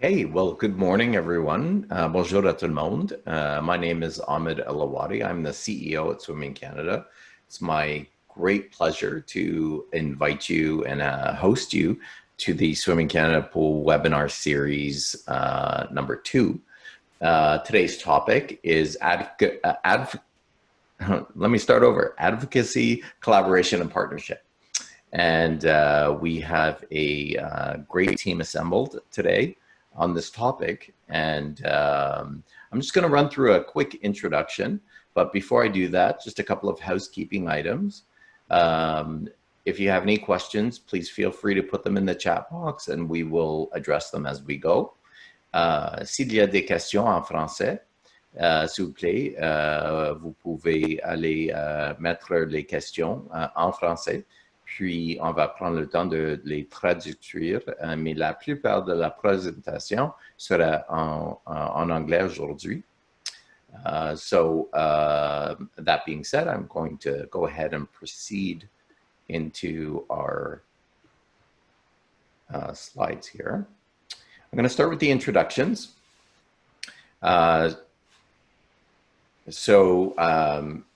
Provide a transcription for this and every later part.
Hey, well, good morning, everyone. Bonjour à tout le monde. My name is Ahmed Elawadi. I'm the CEO at Swimming Canada. It's my great pleasure to invite you and host you to the Swimming Canada Pool webinar series number 2. Today's topic is let me start over: advocacy, collaboration, and partnership. And we have a great team assembled today on this topic. And I'm just going to run through a quick introduction. But before I do that, just a couple of housekeeping items. If you have any questions, please feel free to put them in the chat box and we will address them as we go. S'il y a des questions en français, s'il vous plaît, vous pouvez aller mettre les questions en français. Puis, on va prendre le temps de les traduire, mais la plupart de la présentation sera en anglais aujourd'hui. That being said, I'm going to go ahead and proceed into our slides here. I'm going to start with the introductions.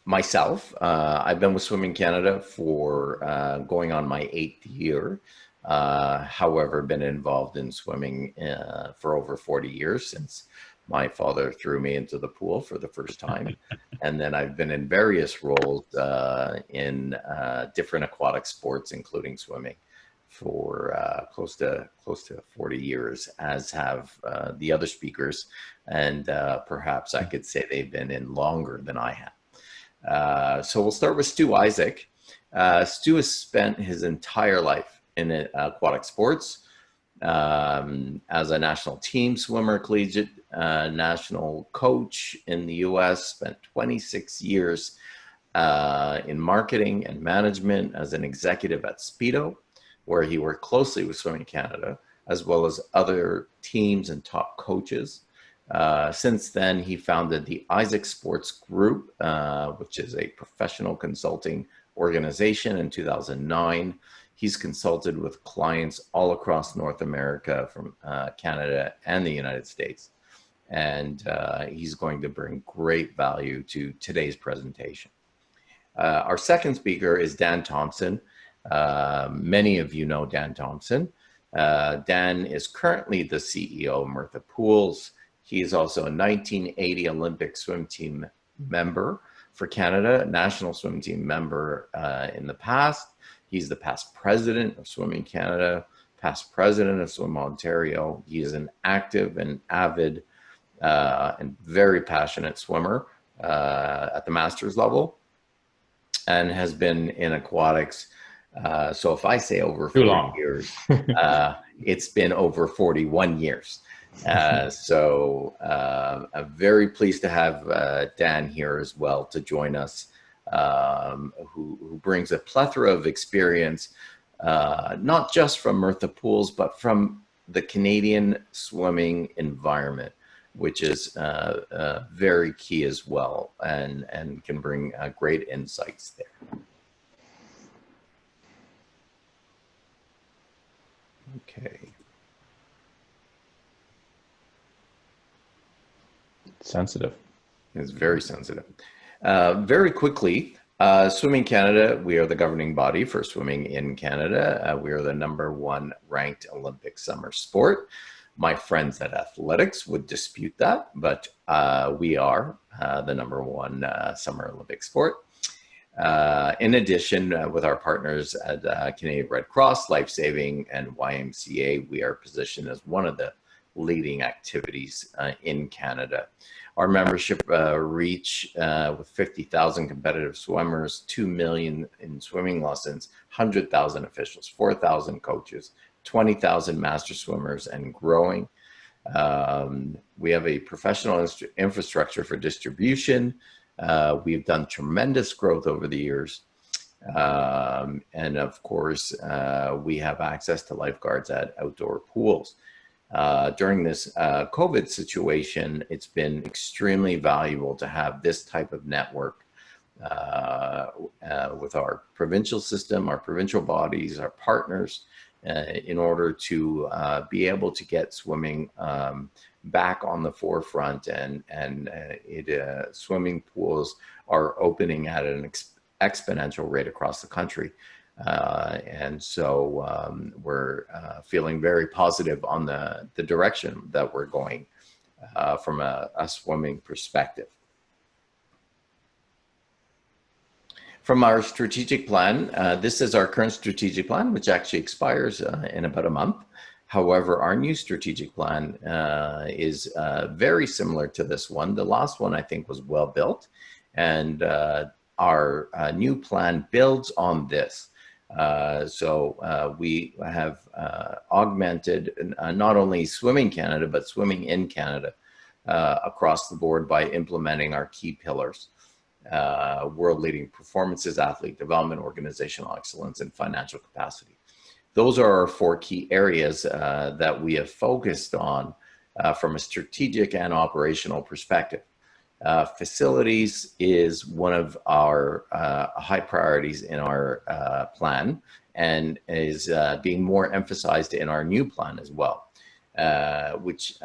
Myself, I've been with Swimming Canada for going on my 8th year. However, been involved in swimming for over 40 years since my father threw me into the pool for the first time. And then I've been in various roles in different aquatic sports, including swimming, for close to 40 years, as have the other speakers. And perhaps I could say they've been in longer than I have. So we'll start with Stu Isaac. Stu has spent his entire life in aquatic sports as a national team swimmer, collegiate national coach in the US, spent 26 years in marketing and management as an executive at Speedo, where he worked closely with Swimming Canada, as well as other teams and top coaches. Since then, he founded the Isaac Sports Group, which is a professional consulting organization in 2009. He's consulted with clients all across North America, from Canada and the United States. And he's going to bring great value to today's presentation. Our second speaker is Dan Thompson. Many of you know Dan Thompson. Dan is currently the CEO of Myrtha Pools. He is also a 1980 Olympic swim team member for Canada, national swim team member in the past. He's the past president of Swimming Canada, past president of Swim Ontario. He is an active and avid and very passionate swimmer at the master's level, and has been in aquatics. So if I say over 40 years, it's been over 41 years. I'm very pleased to have Dan here as well to join us, who brings a plethora of experience, not just from Myrtha Pools, but from the Canadian swimming environment, which is very key as well, and can bring great insights there. Okay. Sensitive. It's very sensitive. Very quickly, Swimming Canada, we are the governing body for swimming in Canada. We are the #1 ranked Olympic summer sport. My friends at athletics would dispute that, but we are the #1 summer Olympic sport. In addition, with our partners at Canadian Red Cross, Life Saving, and YMCA, we are positioned as one of the leading activities in Canada. Our membership reach with 50,000 competitive swimmers, 2 million in swimming lessons, 100,000 officials, 4,000 coaches, 20,000 master swimmers, and growing. We have a professional infrastructure for distribution. We've done tremendous growth over the years. And of course, we have access to lifeguards at outdoor pools. During this COVID situation, it's been extremely valuable to have this type of network with our provincial system, our provincial bodies, our partners, in order to be able to get swimming back on the forefront, and swimming pools are opening at an exponential rate across the country. And so we're feeling very positive on the direction that we're going from a swimming perspective. From our strategic plan, this is our current strategic plan, which actually expires in about a month. However, our new strategic plan is very similar to this one. The last one, I think, was well built, and our new plan builds on this. So we have augmented not only Swimming Canada, but Swimming in Canada across the board by implementing our key pillars. World-leading performances, athlete development, organizational excellence, and financial capacity. Those are our 4 key areas that we have focused on from a strategic and operational perspective. Facilities is one of our high priorities in our plan, and is being more emphasized in our new plan as well. Which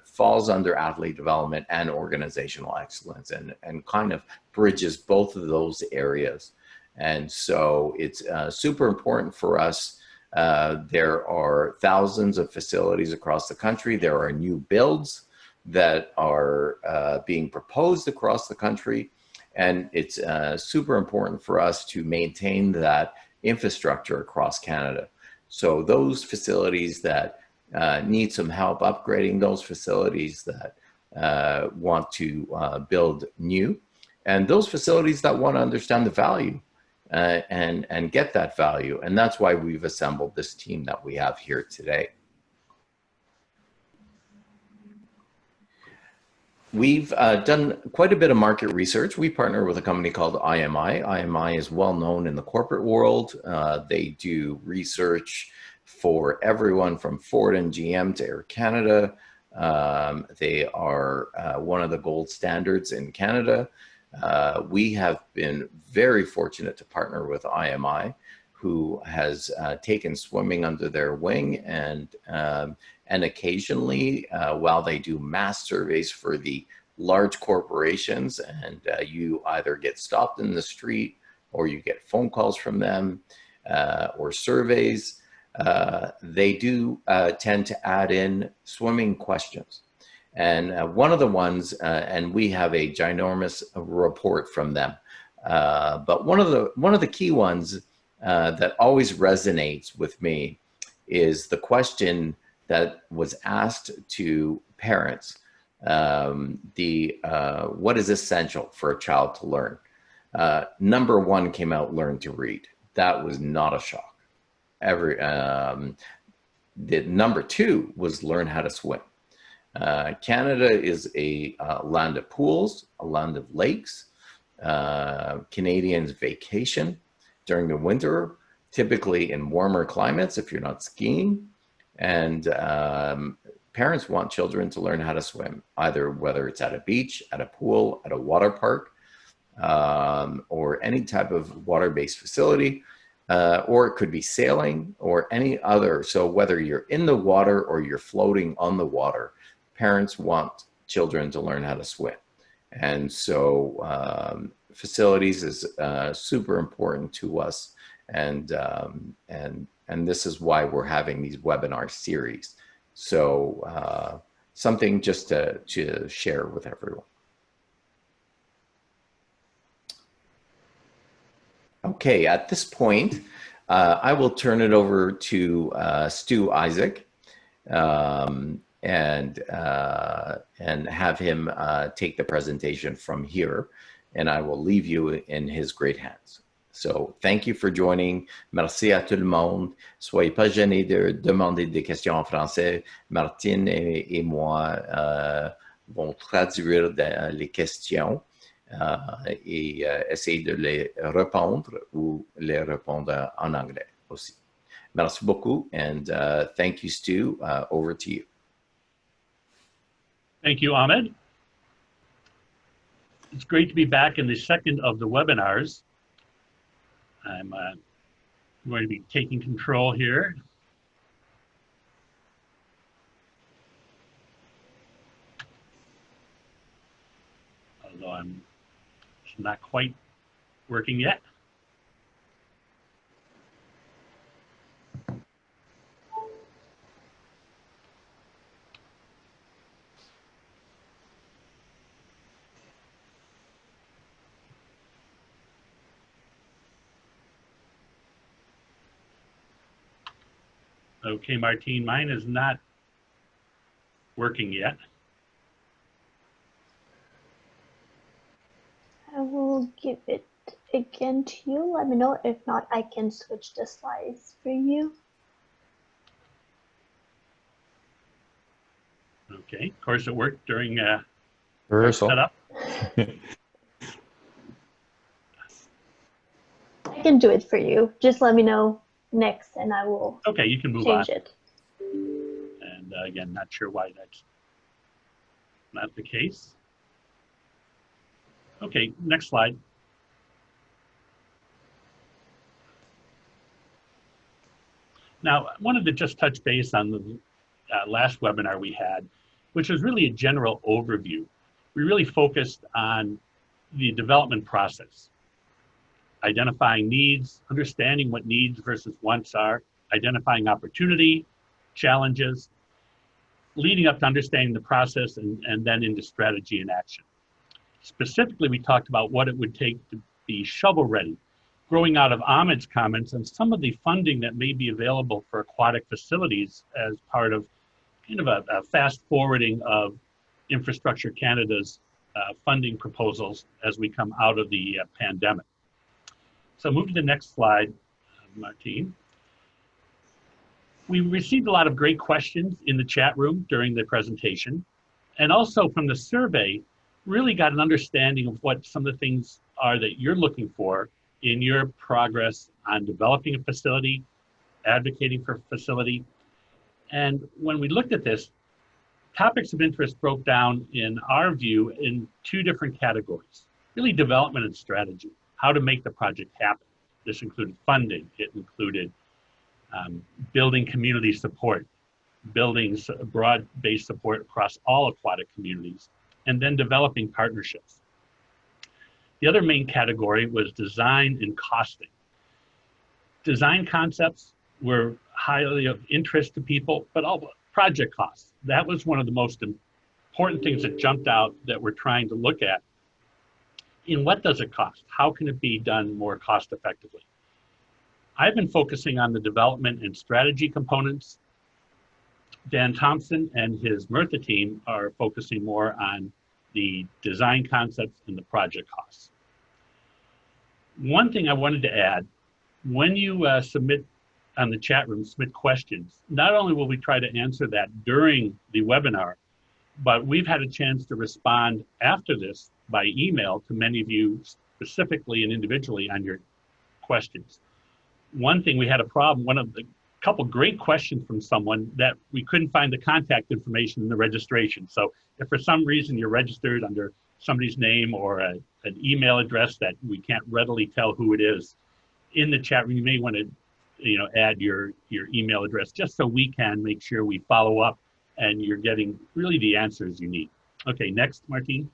falls under athlete development and organizational excellence, and kind of bridges both of those areas. And so it's super important for us. There are thousands of facilities across the country. There are new builds that are being proposed across the country. And it's super important for us to maintain that infrastructure across Canada. So those facilities that need some help upgrading, those facilities that want to build new, and those facilities that want to understand the value and get that value. And that's why we've assembled this team that we have here today. We've done quite a bit of market research. We partner with a company called IMI. IMI is well known in the corporate world. They do research for everyone from Ford and GM to Air Canada. They are one of the gold standards in Canada. We have been very fortunate to partner with IMI, who has taken swimming under their wing, and occasionally, while they do mass surveys for the large corporations, and you either get stopped in the street or you get phone calls from them or surveys, they do tend to add in swimming questions. And one of the ones, and we have a ginormous report from them, but one of the key ones that always resonates with me is the question that was asked to parents, what is essential for a child to learn? Number 1 came out, learn to read. That was not a shock. The number 2 was learn how to swim. Canada is a land of pools, a land of lakes. Canadians vacation during the winter, typically in warmer climates if you're not skiing. And parents want children to learn how to swim, whether it's at a beach, at a pool, at a water park, or any type of water-based facility. Or it could be sailing or any other. So whether you're in the water or you're floating on the water, parents want children to learn how to swim. And so facilities is super important to us. And this is why we're having these webinar series. So something just to share with everyone. Okay, at this point, I will turn it over to Stu Isaac and have him take the presentation from here, and I will leave you in his great hands. So, thank you for joining. Merci à tout le monde. Soyez pas gênés de demander des questions en français. Martine et moi vont traduire les questions. Et essayer de les répondre ou les répondre en anglais aussi. Merci beaucoup, and thank you, Stu. Over to you. Thank you, Ahmed. It's great to be back in the second of the webinars. I'm going to be taking control here. although it's not quite working yet. Okay, Martine, mine is not working yet. I will give it again to you. Let me know. If not, I can switch the slides for you. Okay, of course it worked during Rehearsal. setup. I can do it for you. Just let me know next and I will Okay, you can move on. change it. And again, not sure why that's not the case. Okay, next slide. Now, I wanted to just touch base on the last webinar we had, which was really a general overview. We really focused on the development process, identifying needs, understanding what needs versus wants are, identifying opportunity, challenges, leading up to understanding the process and then into strategy and action. Specifically, we talked about what it would take to be shovel ready, growing out of Ahmed's comments and some of the funding that may be available for aquatic facilities as part of kind of a fast forwarding of Infrastructure Canada's funding proposals as we come out of the pandemic. So move to the next slide, Martine. We received a lot of great questions in the chat room during the presentation, and also from the survey, really got an understanding of what some of the things are that you're looking for in your progress on developing a facility, advocating for a facility. And when we looked at this, topics of interest broke down, in our view, in two different categories, really development and strategy, how to make the project happen. This included funding, it included building community support, building broad-based support across all aquatic communities, and then developing partnerships. The other main category was design and costing. Design concepts were highly of interest to people, but all project costs. That was one of the most important things that jumped out that we're trying to look at. In what does it cost? How can it be done more cost effectively? I've been focusing on the development and strategy components. Dan Thompson and his Myrtha team are focusing more on the design concepts and the project costs. One thing I wanted to add, when you submit on the chat room, submit questions, not only will we try to answer that during the webinar, but we've had a chance to respond after this by email to many of you specifically and individually on your questions. One thing we had a problem, one of the couple great questions from someone that we couldn't find the contact information in the registration. So if for some reason you're registered under somebody's name or an email address that we can't readily tell who it is, in the chat room, you may want to add your email address just so we can make sure we follow up and you're getting really the answers you need. Okay, next, Martine.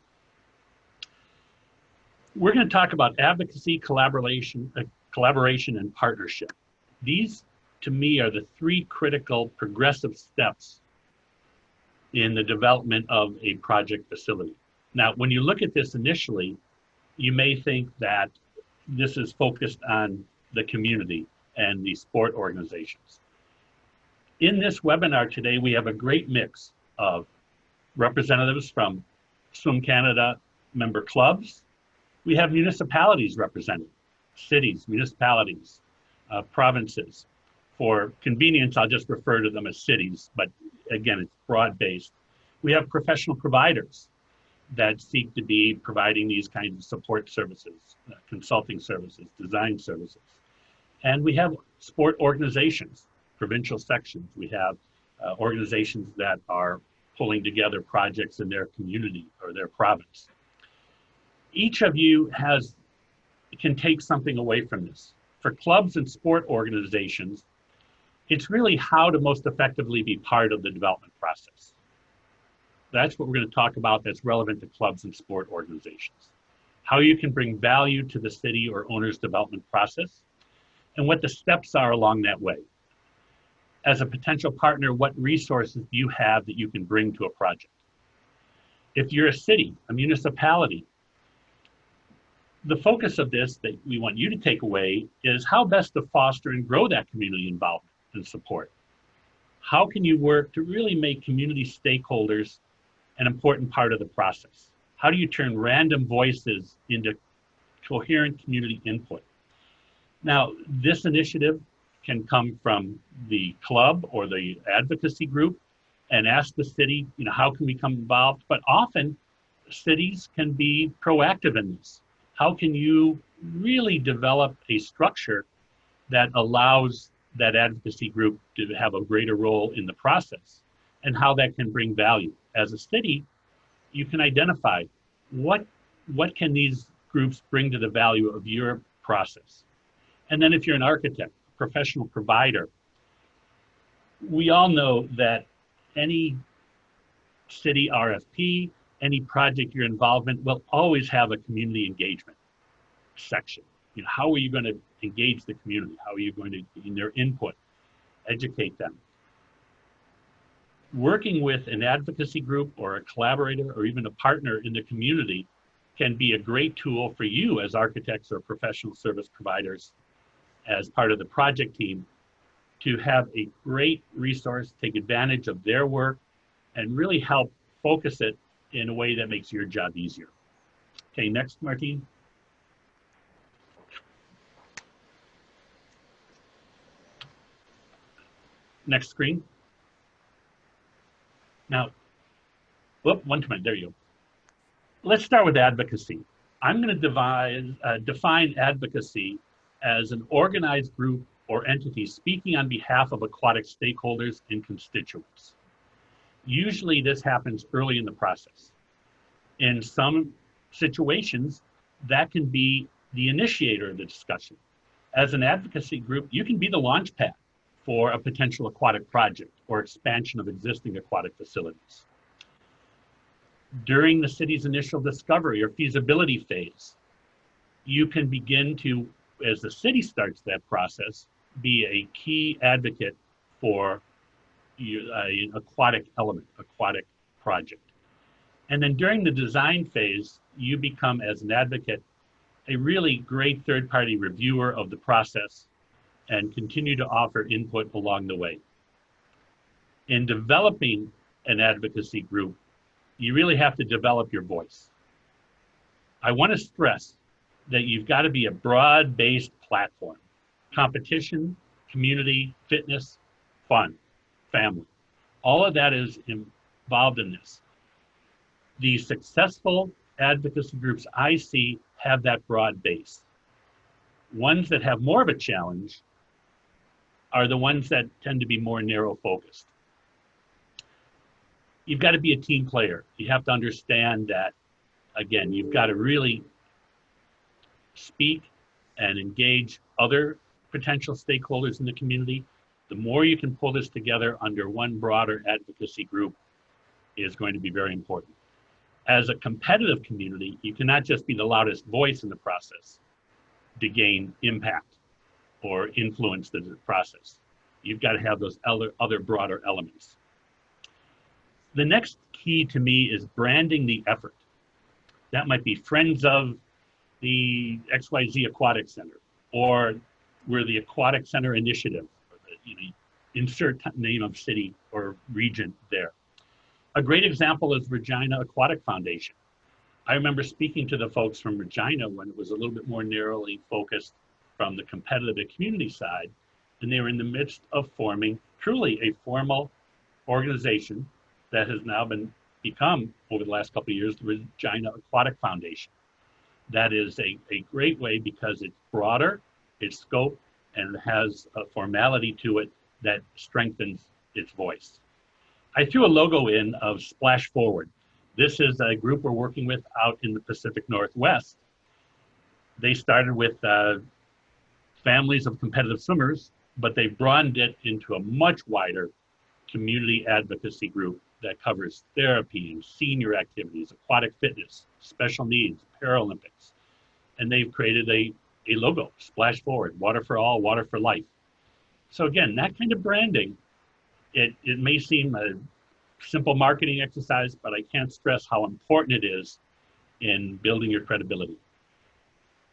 We're going to talk about advocacy, collaboration, and partnership. These, to me, are the three critical progressive steps in the development of a project facility. Now, when you look at this initially, you may think that this is focused on the community and the sport organizations. In this webinar today, we have a great mix of representatives from Swim Canada member clubs. We have municipalities represented, cities, municipalities, provinces. For convenience, I'll just refer to them as cities, but again, it's broad-based. We have professional providers that seek to be providing these kinds of support services, consulting services, design services. And we have sport organizations, provincial sections. We have organizations that are pulling together projects in their community or their province. Each of you can take something away from this. For clubs and sport organizations, it's really how to most effectively be part of the development process. That's what we're going to talk about that's relevant to clubs and sport organizations. How you can bring value to the city or owner's development process, and what the steps are along that way. As a potential partner, what resources do you have that you can bring to a project? If you're a city, a municipality, the focus of this that we want you to take away is how best to foster and grow that community involvement and support. How can you work to really make community stakeholders an important part of the process? How do you turn random voices into coherent community input? Now, this initiative can come from the club or the advocacy group and ask the city, how can we come involved? But often cities can be proactive in this. How can you really develop a structure that allows that advocacy group to have a greater role in the process, and how that can bring value? As a city, you can identify what can these groups bring to the value of your process. And then if you're an architect, professional provider, we all know that any city RFP, any project you're involved in will always have a community engagement section. How are you going to engage the community? How are you going to, in their input, educate them? Working with an advocacy group or a collaborator or even a partner in the community can be a great tool for you as architects or professional service providers as part of the project team to have a great resource, take advantage of their work, and really help focus it in a way that makes your job easier. Okay, next, Martine. Next screen. Now, one too many, there you go. Let's start with advocacy. I'm going to define advocacy as an organized group or entity speaking on behalf of aquatic stakeholders and constituents. Usually this happens early in the process. In some situations, that can be the initiator of the discussion. As an advocacy group, you can be the launch pad for a potential aquatic project or expansion of existing aquatic facilities. During the city's initial discovery or feasibility phase, you can begin to, as the city starts that process, be a key advocate for an aquatic element, aquatic project. And then during the design phase, you become, as an advocate, a really great third-party reviewer of the process and continue to offer input along the way. In developing an advocacy group, you really have to develop your voice. I want to stress that you've got to be a broad-based platform. Competition, community, fitness, fun, family. All of that is involved in this. The successful advocacy groups I see have that broad base. Ones that have more of a challenge are the ones that tend to be more narrow focused. You've got to be a team player. You have to understand that, again, you've got to really speak and engage other potential stakeholders in the community. The more you can pull this together under one broader advocacy group is going to be very important. As a competitive community, you cannot just be the loudest voice in the process to gain impact or influence the process. You've got to have those other broader elements. The next key to me is branding the effort. That might be friends of the XYZ Aquatic Center, or we're the Aquatic Center Initiative, or insert name of city or region there. A great example is Regina Aquatic Foundation. I remember speaking to the folks from Regina when it was a little bit more narrowly focused from the competitive community side, and they were in the midst of forming truly a formal organization that has now become, over the last couple of years, the Regina Aquatic Foundation. That is a great way because it's broader, its scope, and it has a formality to it that strengthens its voice. I threw a logo in of Splash Forward. This is a group we're working with out in the Pacific Northwest. They started with families of competitive swimmers, but they've broadened it into a much wider community advocacy group that covers therapy and senior activities, aquatic fitness, special needs, Paralympics. And they've created a logo, Splash Forward, water for all, water for life. So again, that kind of branding, it may seem a simple marketing exercise, but I can't stress how important it is in building your credibility.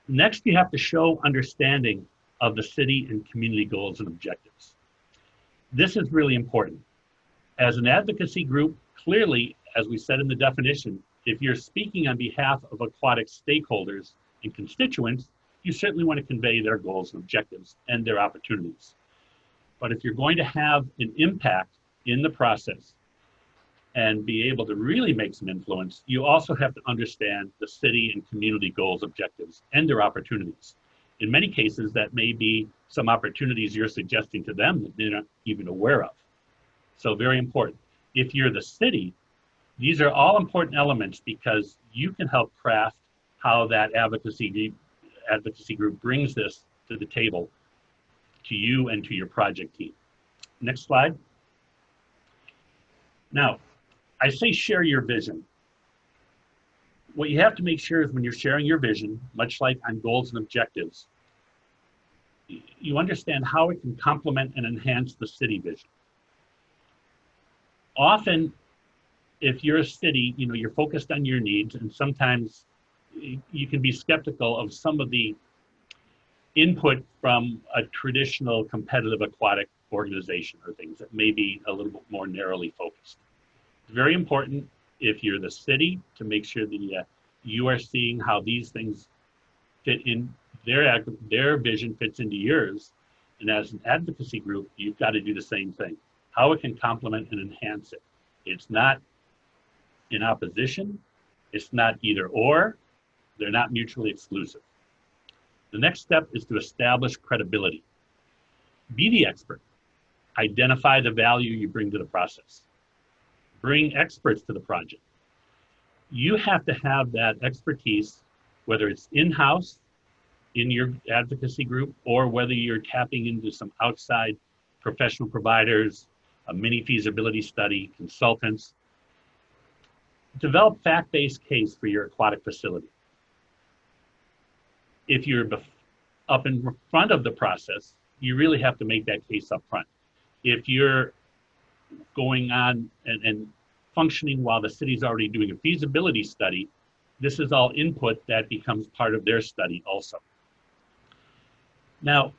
Next, you have to show understanding of the city and community goals and objectives. This is really important. As an advocacy group, clearly, as we said in the definition, if you're speaking on behalf of aquatic stakeholders and constituents, you certainly want to convey their goals and objectives and their opportunities. But if you're going to have an impact in the process and be able to really make some influence, you also have to understand the city and community goals, objectives, and their opportunities. In many cases, that may be some opportunities you're suggesting to them that they're not even aware of. So very important. If you're the city, these are all important elements because you can help craft how that advocacy group brings this to the table to you and to your project team. Next slide. Now, I say share your vision. What you have to make sure is when you're sharing your vision, much like on goals and objectives, you understand how it can complement and enhance the city vision. Often, if you're a city, you're focused on your needs, and sometimes you can be skeptical of some of the input from a traditional competitive aquatic organization or things that may be a little bit more narrowly focused. It's very important if you're the city to make sure that you are seeing how these things fit in, their vision fits into yours. And as an advocacy group, you've got to do the same thing, how it can complement and enhance it. It's not in opposition, it's not either or, they're not mutually exclusive. The next step is to establish credibility. Be the expert. Identify the value you bring to the process. Bring experts to the project. You have to have that expertise, whether it's in-house in your advocacy group or whether you're tapping into some outside professional providers, a mini feasibility study, consultants. Develop fact-based case for your aquatic facility. If you're up in front of the process, you really have to make that case up front. If you're going on and functioning while the city's already doing a feasibility study, this is all input that becomes part of their study also. Now,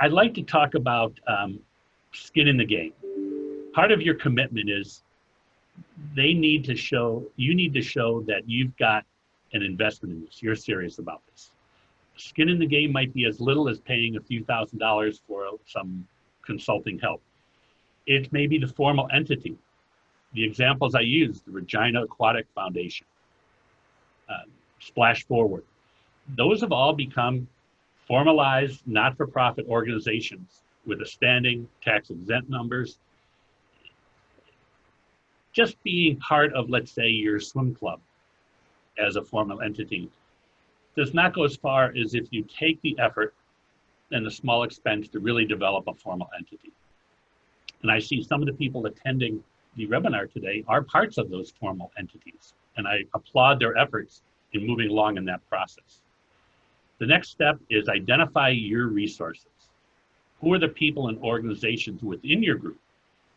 I'd like to talk about skin in the game. Part of your commitment is you need to show that you've got an investment in this. You're serious about this. Skin in the game might be as little as paying a few $1,000s for some consulting help. It may be the formal entity. The examples I used, the Regina Aquatic Foundation, Splash Forward, those have all become formalized not-for-profit organizations with a standing, tax-exempt numbers. Just being part of, let's say, your swim club as a formal entity does not go as far as if you take the effort and the small expense to really develop a formal entity. And I see some of the people attending the webinar today are parts of those formal entities, and I applaud their efforts in moving along in that process. The next step is identify your resources. Who are the people and organizations within your group?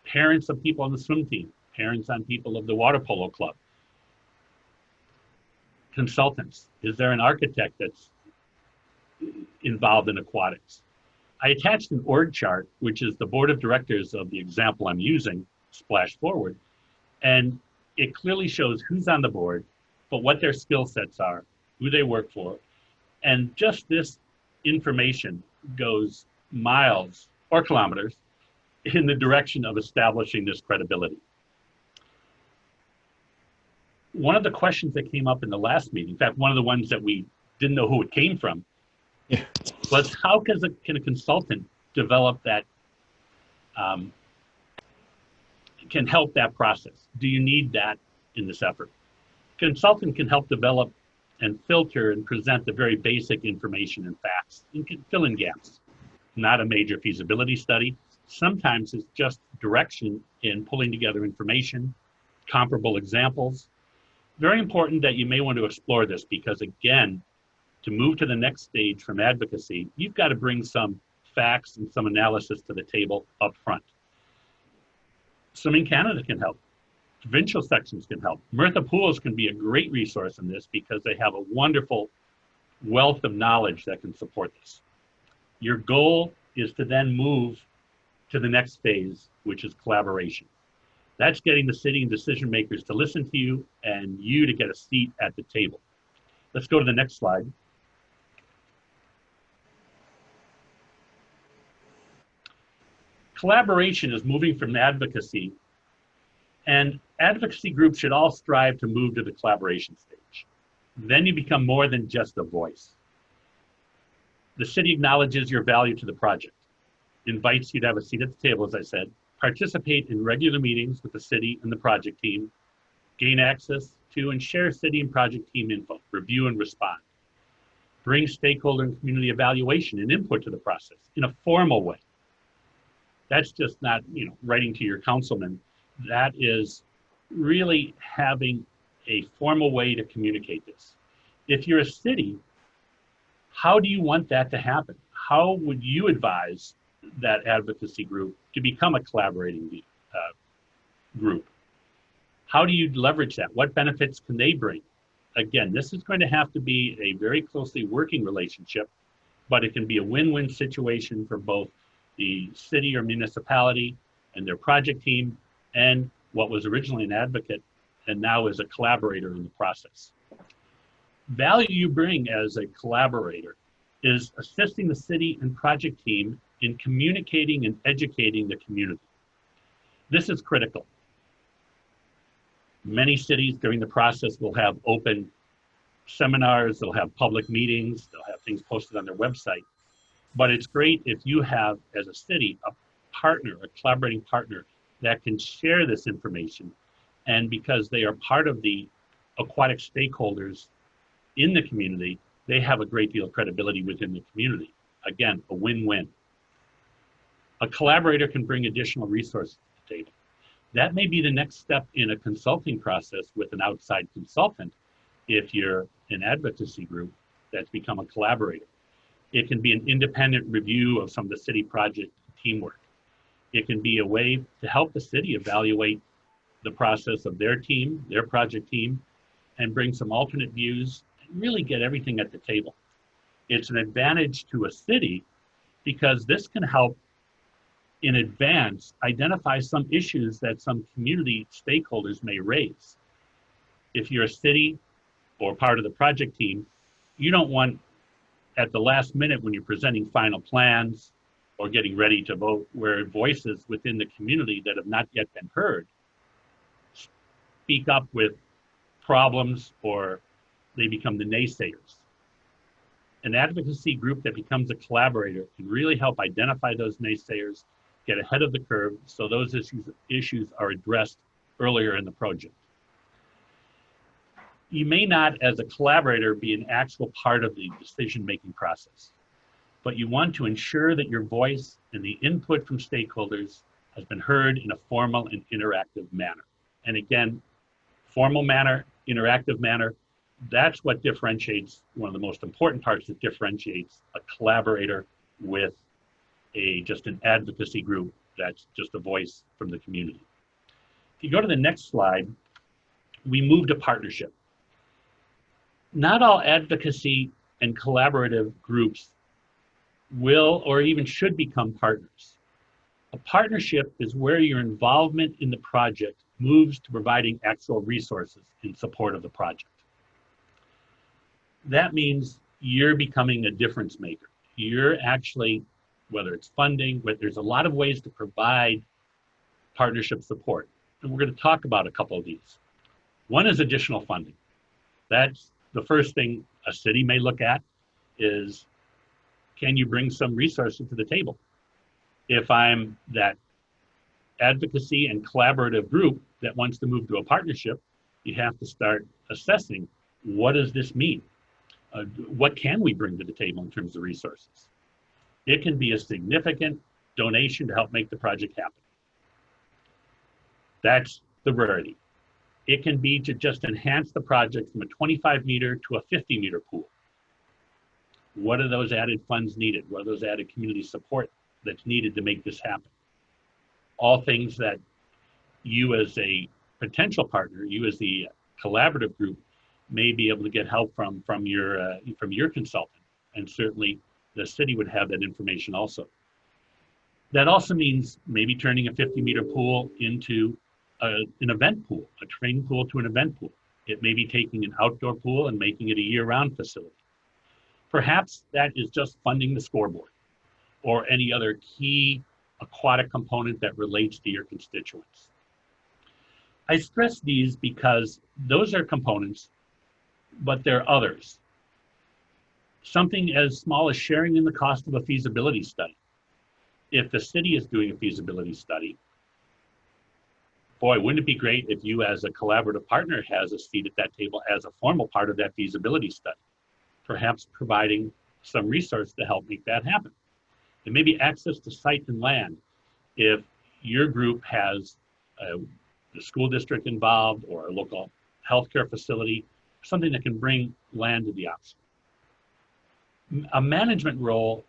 Parents of people on the swim team, parents on people of the water polo club. Consultants, is there an architect that's involved in aquatics? I attached an org chart, which is the board of directors of the example I'm using, Splash Forward, and it clearly shows who's on the board, but what their skill sets are, who they work for, and just this information goes miles or kilometers in the direction of establishing this credibility. One of the questions that came up in the last meeting, in fact, one of the ones that we didn't know who it came from, was how can a consultant develop that, can help that process? Do you need that in this effort? Consultant can help develop and filter and present the very basic information and facts and can fill in gaps. Not a major feasibility study, Sometimes it's just direction in pulling together information, comparable examples. Very important that you may want to explore this because, again, to move to the next stage from advocacy, you've got to bring some facts and some analysis to the table up front. Swimming Canada can help. Provincial sections can help. Myrtha pools can be a great resource in this because they have a wonderful wealth of knowledge that can support this. Your goal is to then move to the next phase, which is collaboration. That's getting the city and decision makers to listen to you and you to get a seat at the table. Let's go to the next slide. Collaboration is moving from advocacy, and advocacy groups should all strive to move to the collaboration stage. Then you become more than just a voice. The city acknowledges your value to the project, invites you to have a seat at the table, as I said, participate in regular meetings with the city and the project team, gain access to and share city and project team info, review and respond, bring stakeholder and community evaluation and input to the process in a formal way. That's just not, writing to your councilman. That is really having a formal way to communicate this. If you're a city, how do you want that to happen? How would you advise that advocacy group to become a collaborating group? How do you leverage that? What benefits can they bring? Again, this is going to have to be a very closely working relationship, but it can be a win-win situation for both the city or municipality and their project team and what was originally an advocate and now is a collaborator in the process. Value you bring as a collaborator is assisting the city and project team in communicating and educating the community. This is critical. Many cities during the process will have open seminars, they'll have public meetings, they'll have things posted on their website. But it's great if you have, as a city, a partner, a collaborating partner that can share this information. And because they are part of the aquatic stakeholders in the community, they have a great deal of credibility within the community. Again, a win-win. A collaborator can bring additional resources to the table. That may be the next step in a consulting process with an outside consultant if you're an advocacy group that's become a collaborator. It can be an independent review of some of the city project teamwork. It can be a way to help the city evaluate the process of their team, their project team, and bring some alternate views and really get everything at the table. It's an advantage to a city because this can help in advance identify some issues that some community stakeholders may raise. If you're a city or part of the project team, you don't want at the last minute when you're presenting final plans or getting ready to vote where voices within the community that have not yet been heard speak up with problems or they become the naysayers. An advocacy group that becomes a collaborator can really help identify those naysayers, get ahead of the curve so those issues are addressed earlier in the project. You may not, as a collaborator, be an actual part of the decision-making process, but you want to ensure that your voice and the input from stakeholders has been heard in a formal and interactive manner. And again, formal manner, interactive manner, that's what differentiates, one of the most important parts that differentiates a collaborator with just an advocacy group that's just a voice from the community. If you go to the next slide, we move to partnership. Not all advocacy and collaborative groups will or even should become partners. A partnership is where your involvement in the project moves to providing actual resources in support of the project. That means you're becoming a difference maker. You're actually, whether it's funding, but there's a lot of ways to provide partnership support. And we're going to talk about a couple of these. One is additional funding. That's the first thing a city may look at is, can you bring some resources to the table? If I'm that advocacy and collaborative group that wants to move to a partnership, you have to start assessing, what does this mean? What can we bring to the table in terms of resources? It can be a significant donation to help make the project happen. That's the rarity. It can be to just enhance the project from a 25-meter to a 50-meter pool. What are those added funds needed? What are those added community support that's needed to make this happen? All things that you as a potential partner, you as the collaborative group, may be able to get help from your consultant, and certainly the city would have that information also. That also means maybe turning a 50-meter pool into an event pool, a training pool to an event pool. It may be taking an outdoor pool and making it a year-round facility. Perhaps that is just funding the scoreboard or any other key aquatic component that relates to your constituents. I stress these because those are components, but there are others. Something as small as sharing in the cost of a feasibility study. If the city is doing a feasibility study, boy, wouldn't it be great if you as a collaborative partner has a seat at that table as a formal part of that feasibility study, perhaps providing some resource to help make that happen. And maybe access to site and land if your group has the school district involved or a local healthcare facility, something that can bring land to the ops. A management role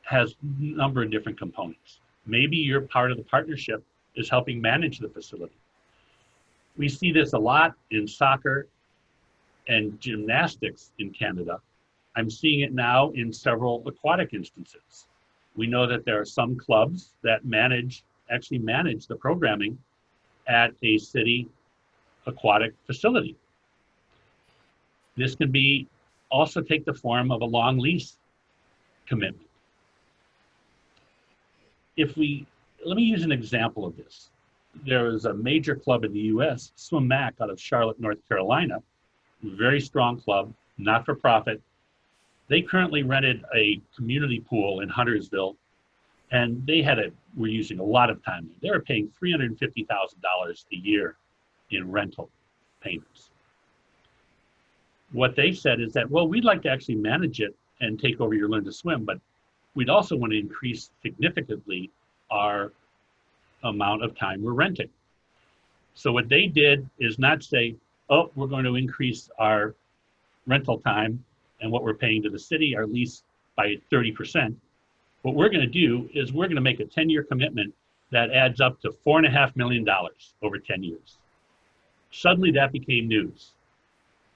has a number of different components. Maybe your part of the partnership is helping manage the facility. We see this a lot in soccer and gymnastics in Canada. I'm seeing it now in several aquatic instances. We know that there are some clubs that actually manage the programming at a city aquatic facility. This can be also take the form of a long lease commitment. Let me use an example of this. There is a major club in the US, Swim Mac, out of Charlotte, North Carolina, very strong club, not for profit. They currently rented a community pool in Huntersville, and were using a lot of time. They were paying $350,000 a year in rental payments. What they said is that, well, we'd like to actually manage it and take over your Learn to Swim, but we'd also want to increase significantly our amount of time we're renting. So what they did is not say, oh, we're going to increase our rental time and what we're paying to the city, our lease, by 30%. What we're going to do is we're going to make a 10-year commitment that adds up to $4.5 million over 10 years. Suddenly that became news.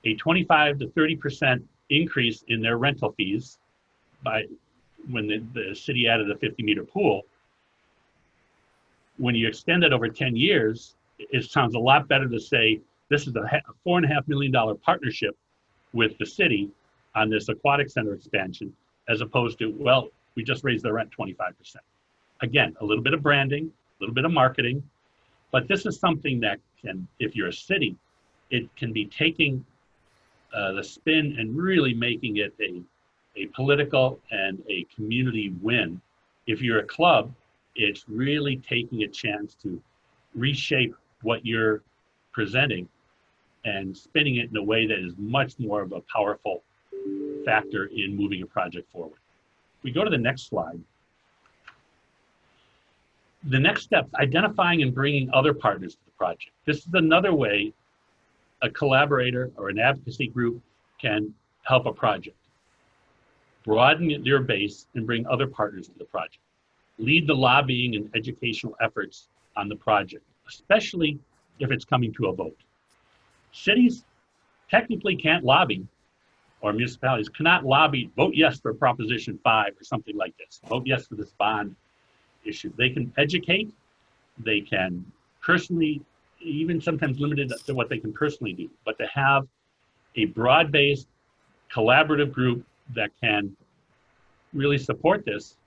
A 25 to 30% increase in their rental fees when the city added a 50-meter pool. When you extend it over 10 years, it sounds a lot better to say this is a $4.5 million partnership with the city on this aquatic center expansion, as opposed to, well, we just raised the rent 25%. Again, a little bit of branding, a little bit of marketing, but this is something that can, if you're a city, it can be taking the spin and really making it a political and a community win. If you're a club, it's really taking a chance to reshape what you're presenting and spinning it in a way that is much more of a powerful factor in moving a project forward. We go to the next slide. The next steps, identifying and bringing other partners to the project. This is another way a collaborator or an advocacy group can help a project. Broaden their base and bring other partners to the project. Lead the lobbying and educational efforts on the project, especially if it's coming to a vote. Cities technically can't lobby, or municipalities cannot lobby, vote yes for Proposition 5 or something like this, vote yes for this bond issue. They can educate, they can personally, even sometimes limited to what they can personally do, but to have a broad-based collaborative group that can really support this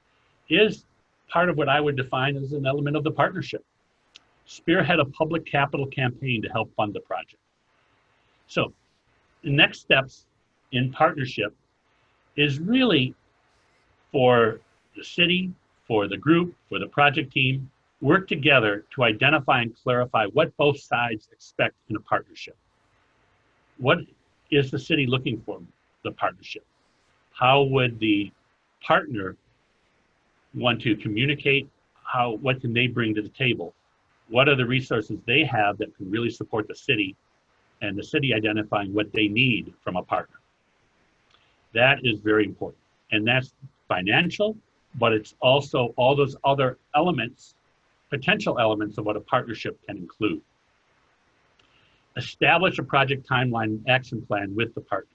is part of what I would define as an element of the partnership. Spearhead a public capital campaign to help fund the project. So the next steps in partnership is really for the city, for the group, for the project team, work together to identify and clarify what both sides expect in a partnership. What is the city looking for the partnership? How would the partner want to communicate what can they bring to the table? What are the resources they have that can really support the city, and the city identifying what they need from a partner. That is very important. And that's financial, but it's also all those other elements, potential elements of what a partnership can include. Establish a project timeline action plan with the partner.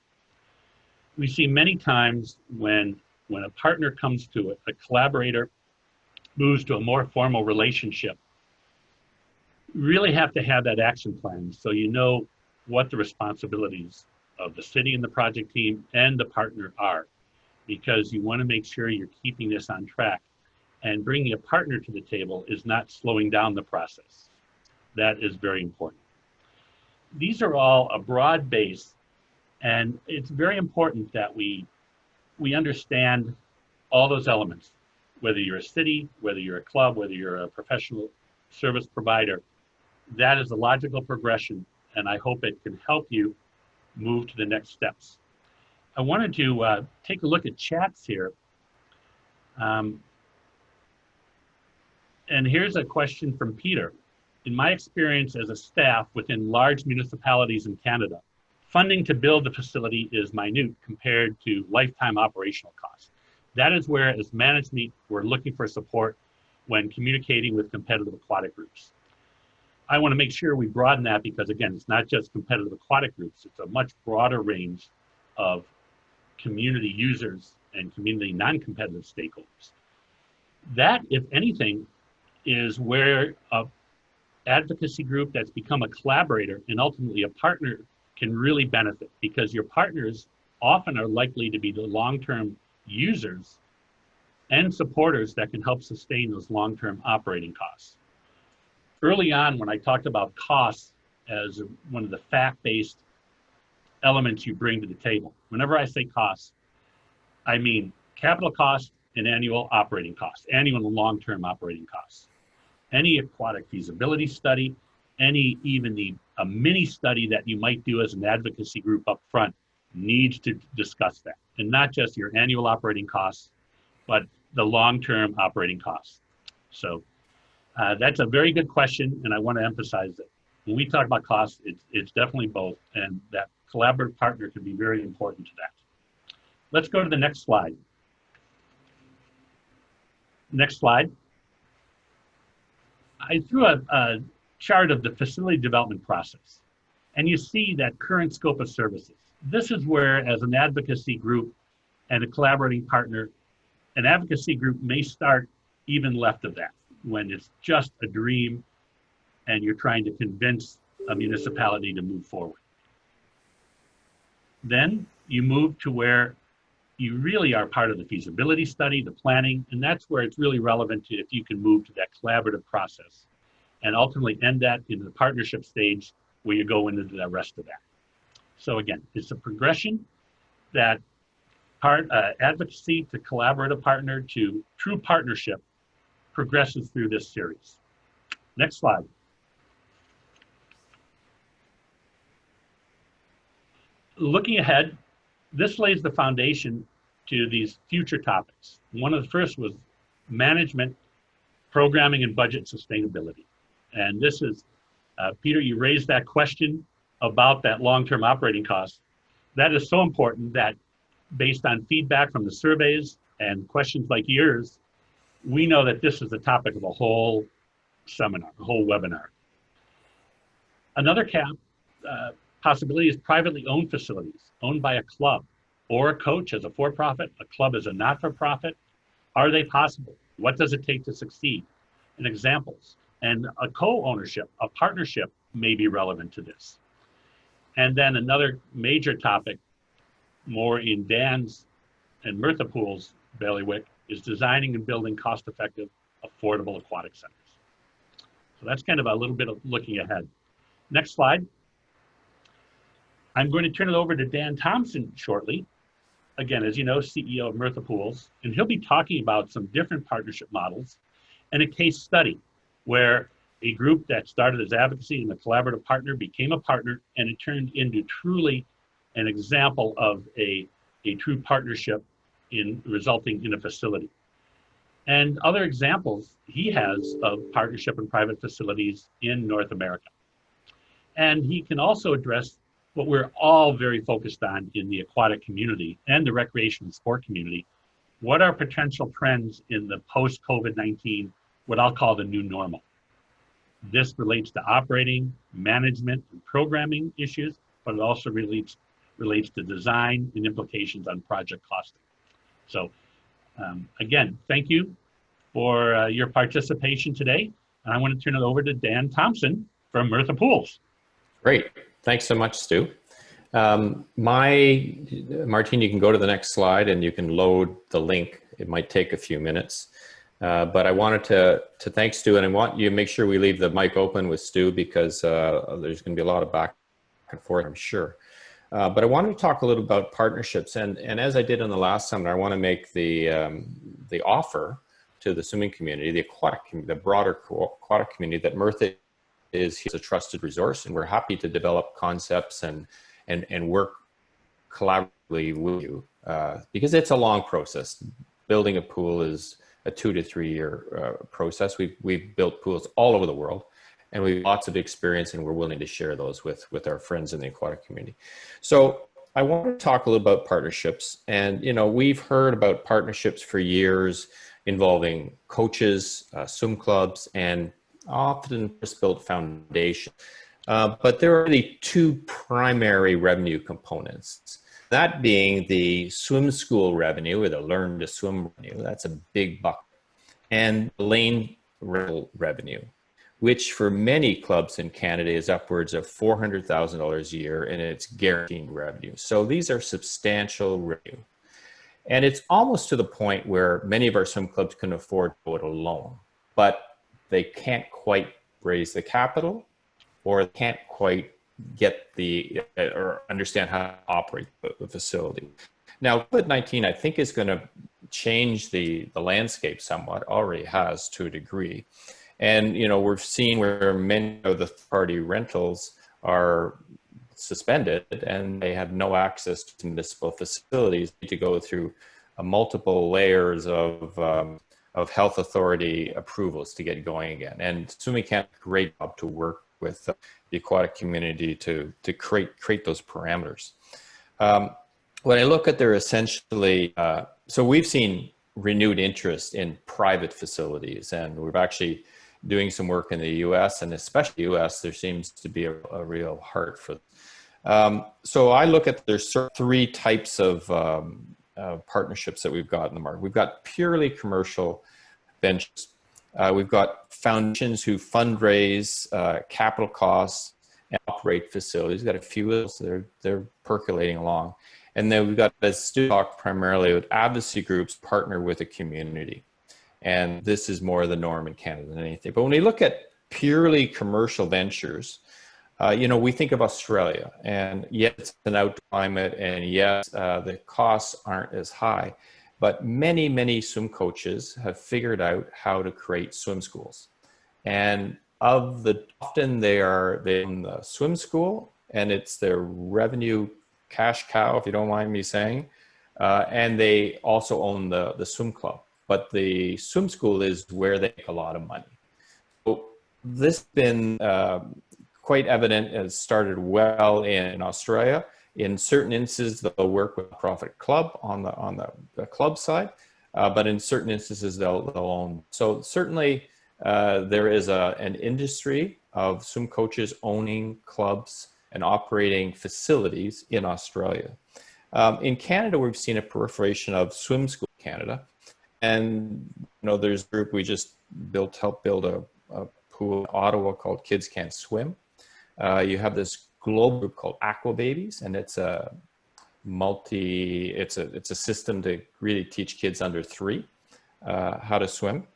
We see many times when a partner comes to it, a collaborator moves to a more formal relationship, you really have to have that action plan so you know what the responsibilities of the city and the project team and the partner are, because you want to make sure you're keeping this on track, and bringing a partner to the table is not slowing down the process. That is very important. These are all a broad base, and it's very important that we understand all those elements, whether you're a city, whether you're a club, whether you're a professional service provider. That is a logical progression, and I hope it can help you move to the next steps. I wanted to take a look at chats here. And here's a question from Peter. In my experience as a staff within large municipalities in Canada, funding to build the facility is minute compared to lifetime operational costs. That is where, as management, we're looking for support when communicating with competitive aquatic groups. I want to make sure we broaden that because, again, it's not just competitive aquatic groups, it's a much broader range of community users and community non-competitive stakeholders. That, if anything, is where a advocacy group that's become a collaborator and ultimately a partner can really benefit, because your partners often are likely to be the long-term users and supporters that can help sustain those long-term operating costs. Early on, when I talked about costs as one of the fact-based elements you bring to the table, whenever I say costs, I mean capital costs and annual operating costs, annual and long-term operating costs. Any aquatic feasibility study, even a mini study that you might do as an advocacy group up front needs to discuss that. And not just your annual operating costs, but the long-term operating costs. So that's a very good question, and I want to emphasize that when we talk about costs, it's definitely both, and that collaborative partner can be very important to that. Let's go to the next slide. Next slide. I threw a chart of the facility development process, and you see that current scope of services. This is where, as an advocacy group and a collaborating partner, an advocacy group may start even left of that, when it's just a dream and you're trying to convince a municipality to move forward. Then you move to where you really are part of the feasibility study, the planning, and that's where it's really relevant to if you can move to that collaborative process and ultimately end that in the partnership stage where you go into the rest of that. So again, it's a progression that advocacy to collaborative partner to true partnership progresses through this series. Next slide. Looking ahead, this lays the foundation to these future topics. One of the first was management, programming, and budget sustainability. And this is, Peter, you raised that question about that long-term operating cost. That is so important that based on feedback from the surveys and questions like yours, we know that this is the topic of a whole seminar, a whole webinar. Another possibility is privately owned facilities, owned by a club or a coach as a for-profit, a club as a not-for-profit. Are they possible? What does it take to succeed? And examples. And a co-ownership, a partnership may be relevant to this. And then another major topic, more in Dan's and Myrtha Pool's bailiwick, is designing and building cost-effective, affordable aquatic centers. So that's kind of a little bit of looking ahead. Next slide. I'm going to turn it over to Dan Thompson shortly. Again, as you know, CEO of Myrtha Pools, and he'll be talking about some different partnership models and a case study where a group that started as advocacy and a collaborative partner became a partner, and it turned into truly an example of a true partnership in resulting in a facility. and other examples he has of partnership and private facilities in North America. And he can also address what we're all very focused on in the aquatic community and the recreation and sport community. What are potential trends in the post-COVID-19, what I'll call the new normal? This relates to operating, management, and programming issues, but it also relates to design and implications on project costing. So again, thank you for your participation today. And I want to turn it over to Dan Thompson from Myrtha Pools. Great. Thanks so much, Stu. Martine, you can go to the next slide and you can load the link. It might take a few minutes. But I wanted to thank Stu, and I want you to make sure we leave the mic open with Stu because there's going to be a lot of back and forth, I'm sure. But I wanted to talk a little about partnerships, and as I did in the last seminar, I want to make the offer to the swimming community, the aquatic community, the broader aquatic community, that Myrtha is a trusted resource, and we're happy to develop concepts and work collaboratively with you because it's a long process. Building a pool is a 2 to 3 year process. We've built pools all over the world, and we have lots of experience, and we're willing to share those with our friends in the aquatic community. So I want to talk a little about partnerships, and we've heard about partnerships for years involving coaches, swim clubs, and often built foundation. But there are really two primary revenue components. That being the swim school revenue, or the learn to swim revenue, that's a big bucket, and the lane rental revenue, which for many clubs in Canada is upwards of $400,000 a year, and it's guaranteed revenue. So these are substantial revenue. And it's almost to the point where many of our swim clubs can afford to go it alone, but they can't quite raise the capital, or they can't quite get or understand how to operate the facility. Now, COVID-19, I think, is going to change the landscape somewhat, already has to a degree. And, we're seeing where many of the third-party rentals are suspended and they have no access to municipal facilities, to go through multiple layers of health authority approvals to get going again. And Swimming Canada did a great job to work with the aquatic community to create those parameters. When I look at their essentially, so we've seen renewed interest in private facilities, and we're actually doing some work in the US, and especially US, there seems to be a real heart for them. So I look at there's three types of partnerships that we've got in the market. We've got purely commercial ventures. We've got foundations who fundraise capital costs and operate facilities. We've got a few of those, they're percolating along. And then we've got, as Stu talked, primarily with advocacy groups partner with a community. And this is more the norm in Canada than anything. But when we look at purely commercial ventures, we think of Australia, and yes, it's an outdoor climate, and yes, the costs aren't as high. But many, many swim coaches have figured out how to create swim schools. And often they own the swim school, and it's their revenue cash cow, if you don't mind me saying. And they also own the swim club. But the swim school is where they make a lot of money. So this has been quite evident, has started well in Australia. In certain instances, they'll work with a profit club on the club side, but in certain instances, they'll own. So certainly, there is an industry of swim coaches owning clubs and operating facilities in Australia. In Canada, we've seen a proliferation of Swim School Canada, and there's a group we just helped build a pool in Ottawa called Kids Can't Swim. You have this global group called Aqua Babies, and it's a system to really teach kids under 3 how to swim.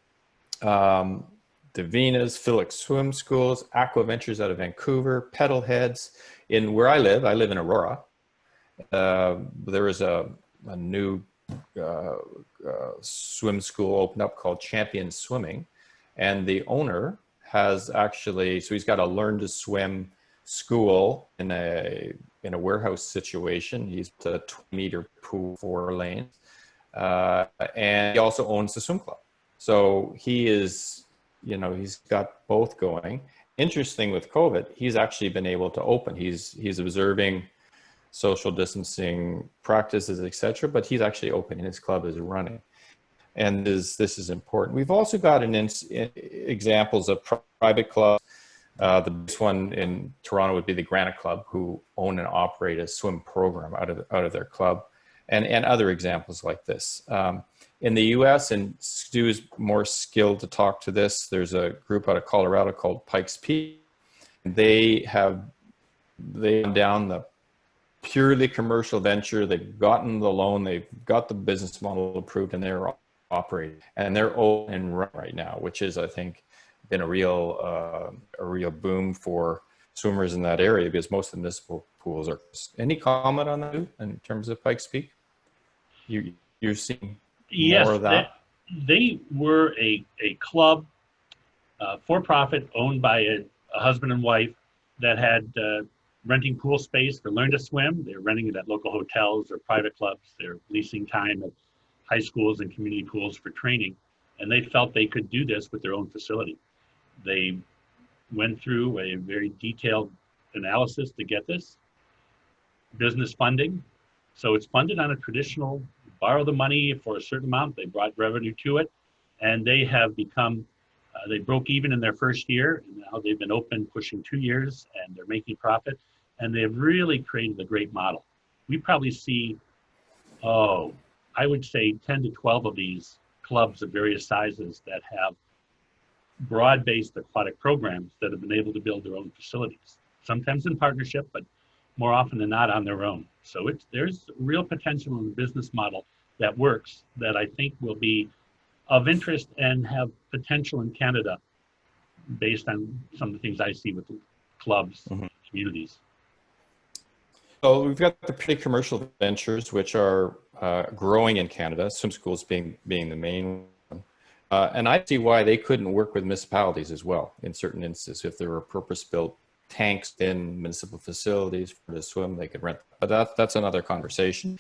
Davina's, Felix Swim Schools, Aqua Ventures out of Vancouver, Pedal Heads. In where I live in Aurora, there is a new swim school opened up called Champion Swimming, and the owner has actually, so he's got a learn to swim school in a warehouse situation. He's a 20-meter pool, 4 lanes, and he also owns the swim club. So he is, you know, he's got both going. Interesting with COVID, he's actually been able to open. He's observing social distancing practices, etc. But he's actually open, and his club is running. And this is important. We've also got examples of private clubs. The biggest one in Toronto would be the Granite Club, who own and operate a swim program out of their club, and other examples like this. In the U.S., and Stu is more skilled to talk to this, there's a group out of Colorado called Pikes Peak. They gone down the purely commercial venture. They've gotten the loan, they've got the business model approved, and they're operating, and they're open and running right now, which is, I think, been a real boom for swimmers in that area, because most of the municipal pools are. Any comment on that in terms of Pikes Peak? You're seeing more of that? They were a club, for profit, owned by a husband and wife that had renting pool space for Learn to Swim. They're renting it at local hotels or private clubs. They're leasing time at high schools and community pools for training. And they felt they could do this with their own facility. They went through a very detailed analysis to get this. Business funding. So it's funded on a traditional, borrow the money for a certain amount. They brought revenue to it. And they have become, they broke even in their first year. And now they've been open pushing 2 years, and they're making profit. And they've really created a great model. We probably see, I would say 10 to 12 of these clubs of various sizes that have broad-based aquatic programs that have been able to build their own facilities, sometimes in partnership, but more often than not on their own. So there's real potential in the business model that works, that I think will be of interest and have potential in Canada based on some of the things I see with the clubs, communities. So we've got the pretty commercial ventures, which are growing in Canada, swim schools being the main one. And I see why they couldn't work with municipalities as well in certain instances. If there were purpose-built tanks in municipal facilities for the swim, they could rent. But that's another conversation.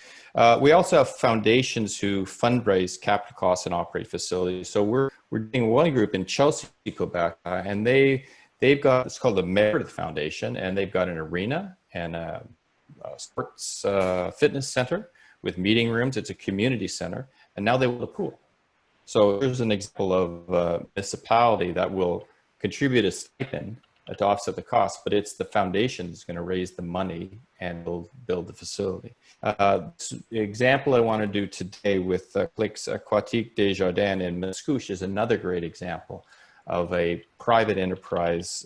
We also have foundations who fundraise capital costs and operate facilities. So we're doing one group in Chelsea, Quebec, and they've got, it's called the Myrtha Foundation, and they've got an arena and a sports fitness center with meeting rooms. It's a community center, and now they will have a pool. So there's an example of a municipality that will contribute a stipend to offset the cost, but it's the foundation that's going to raise the money and build the facility. The example I want to do today with Cliques Aquatiques des Jardins in Mascouche is another great example of a private enterprise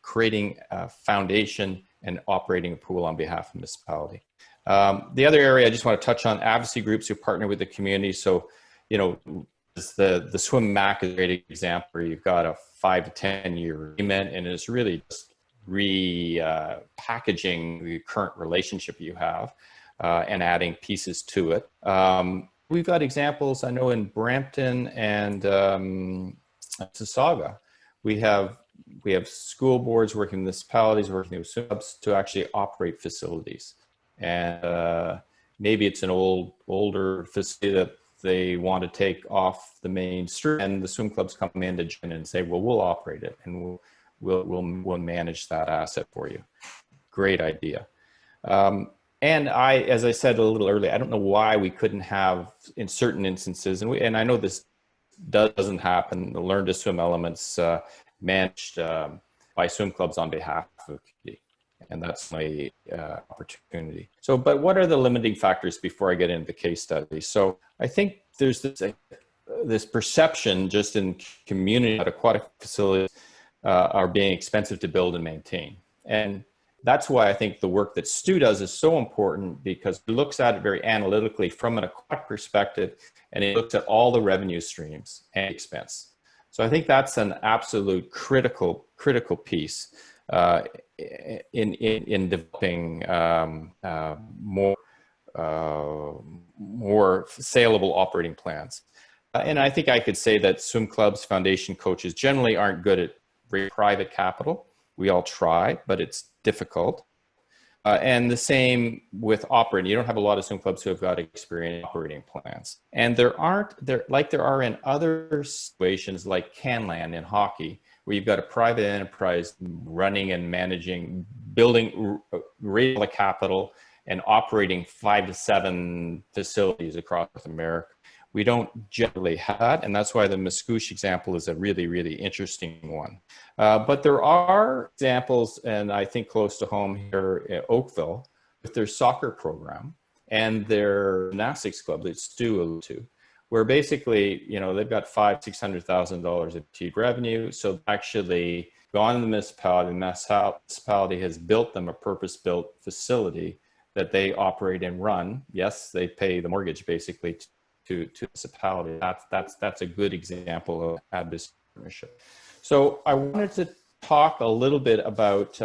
creating a foundation and operating a pool on behalf of the municipality. The other area I just want to touch on, advocacy groups who partner with the community. So, you know, the Swim Mac is a great example where you've got a 5 to 10 year agreement, and it's really just repackaging the current relationship you have and adding pieces to it. We've got examples, I know, in Brampton and Mississauga. We have school boards working with municipalities, working with subs to actually operate facilities. And maybe it's an older facility that they want to take off the main street, and the swim clubs come in to join and say, well, we'll operate it and we'll manage that asset for you. Great idea. And as I said a little earlier, I don't know why we couldn't have, in certain instances, and I know this doesn't happen, the Learn to Swim elements managed by swim clubs on behalf of the community. And that's my opportunity. So, but what are the limiting factors before I get into the case study? So I think there's this perception just in community that aquatic facilities are being expensive to build and maintain. And that's why I think the work that Stu does is so important, because he looks at it very analytically from an aquatic perspective, and he looks at all the revenue streams and expense. So I think that's an absolute critical piece in developing more saleable operating plans. And I think I could say that swim clubs, foundation coaches generally aren't good at private capital. We all try, but it's difficult. And the same with operating. You don't have a lot of swim clubs who have got experience in operating plans. And there are in other situations like Canlan in hockey, where you've got a private enterprise running and managing, building, raising the capital and operating 5 to 7 facilities across North America. We don't generally have that, and that's why the Mascouche example is a really, really interesting one. But there are examples, and I think close to home here in Oakville, with their soccer program and their gymnastics club that Stu alluded to, where basically, you know, they've got $500,000-$600,000 of achieved revenue. So actually gone to the municipality, the municipality has built them a purpose-built facility that they operate and run. Yes, they pay the mortgage basically to the municipality. That's a good example of advocacy partnership. So I wanted to talk a little bit about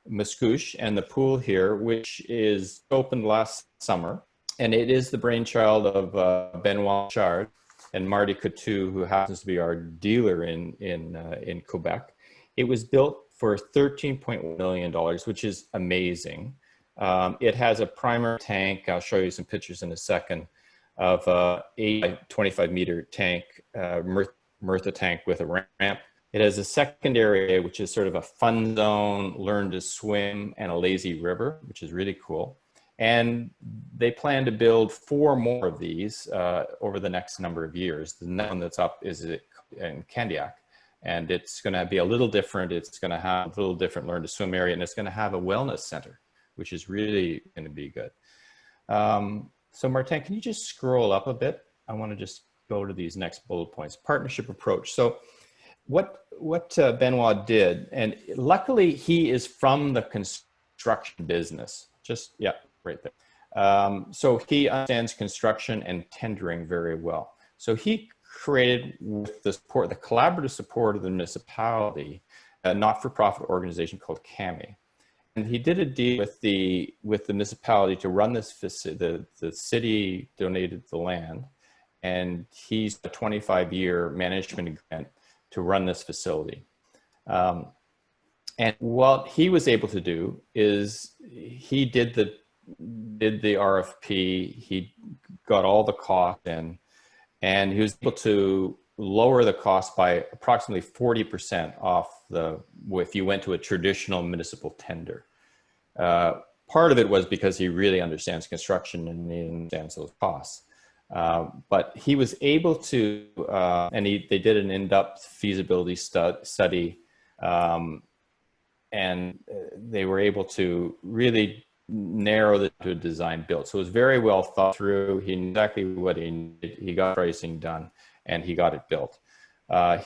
Mascouche and the pool here, which is opened last summer. And it is the brainchild of Benoit Chard and Marty Coutu, who happens to be our dealer in Quebec. It was built for $13.1 million, which is amazing. It has a primary tank. I'll show you some pictures in a second of a 8 by 25 meter tank, Myrtha tank with a ramp. It has a secondary area, which is sort of a fun zone, learn to swim, and a lazy river, which is really cool. And they plan to build 4 more of these over the next number of years. The next one that's up is in Candiac, and it's going to be a little different. It's going to have a little different learn to swim area, and it's going to have a wellness center, which is really going to be good. So Martin, can you just scroll up a bit? I want to just go to these next bullet points. Partnership approach. So what Benoit did, and luckily he is from the construction business. Just, yeah, right there. So he understands construction and tendering very well. So he created, with the support, the collaborative support of the municipality, a not-for-profit organization called CAMI. And he did a deal with the municipality to run this facility. The city donated the land, and he's a 25-year management agreement to run this facility. And what he was able to do is he did the RFP. He got all the cost in, and he was able to lower the cost by approximately 40% off if you went to a traditional municipal tender. Part of it was because he really understands construction and he understands those costs. But he was able to, and they did an in-depth feasibility study, and they were able to really narrow it to a design build. So it was very well thought through. He knew exactly what he needed. He got pricing done, and he got it built.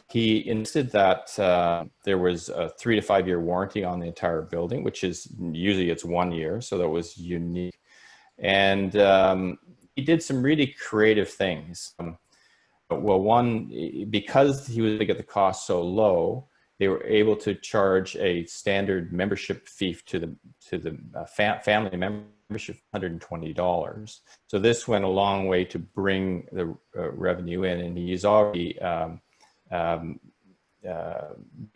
He insisted that there was a 3 to 5 year warranty on the entire building, which is usually it's 1 year. So that was unique. And he did some really creative things. Well, one, because he was able to get the cost so low, they were able to charge a standard membership fee to the family membership, $120. So this went a long way to bring the revenue in, and he's already breaking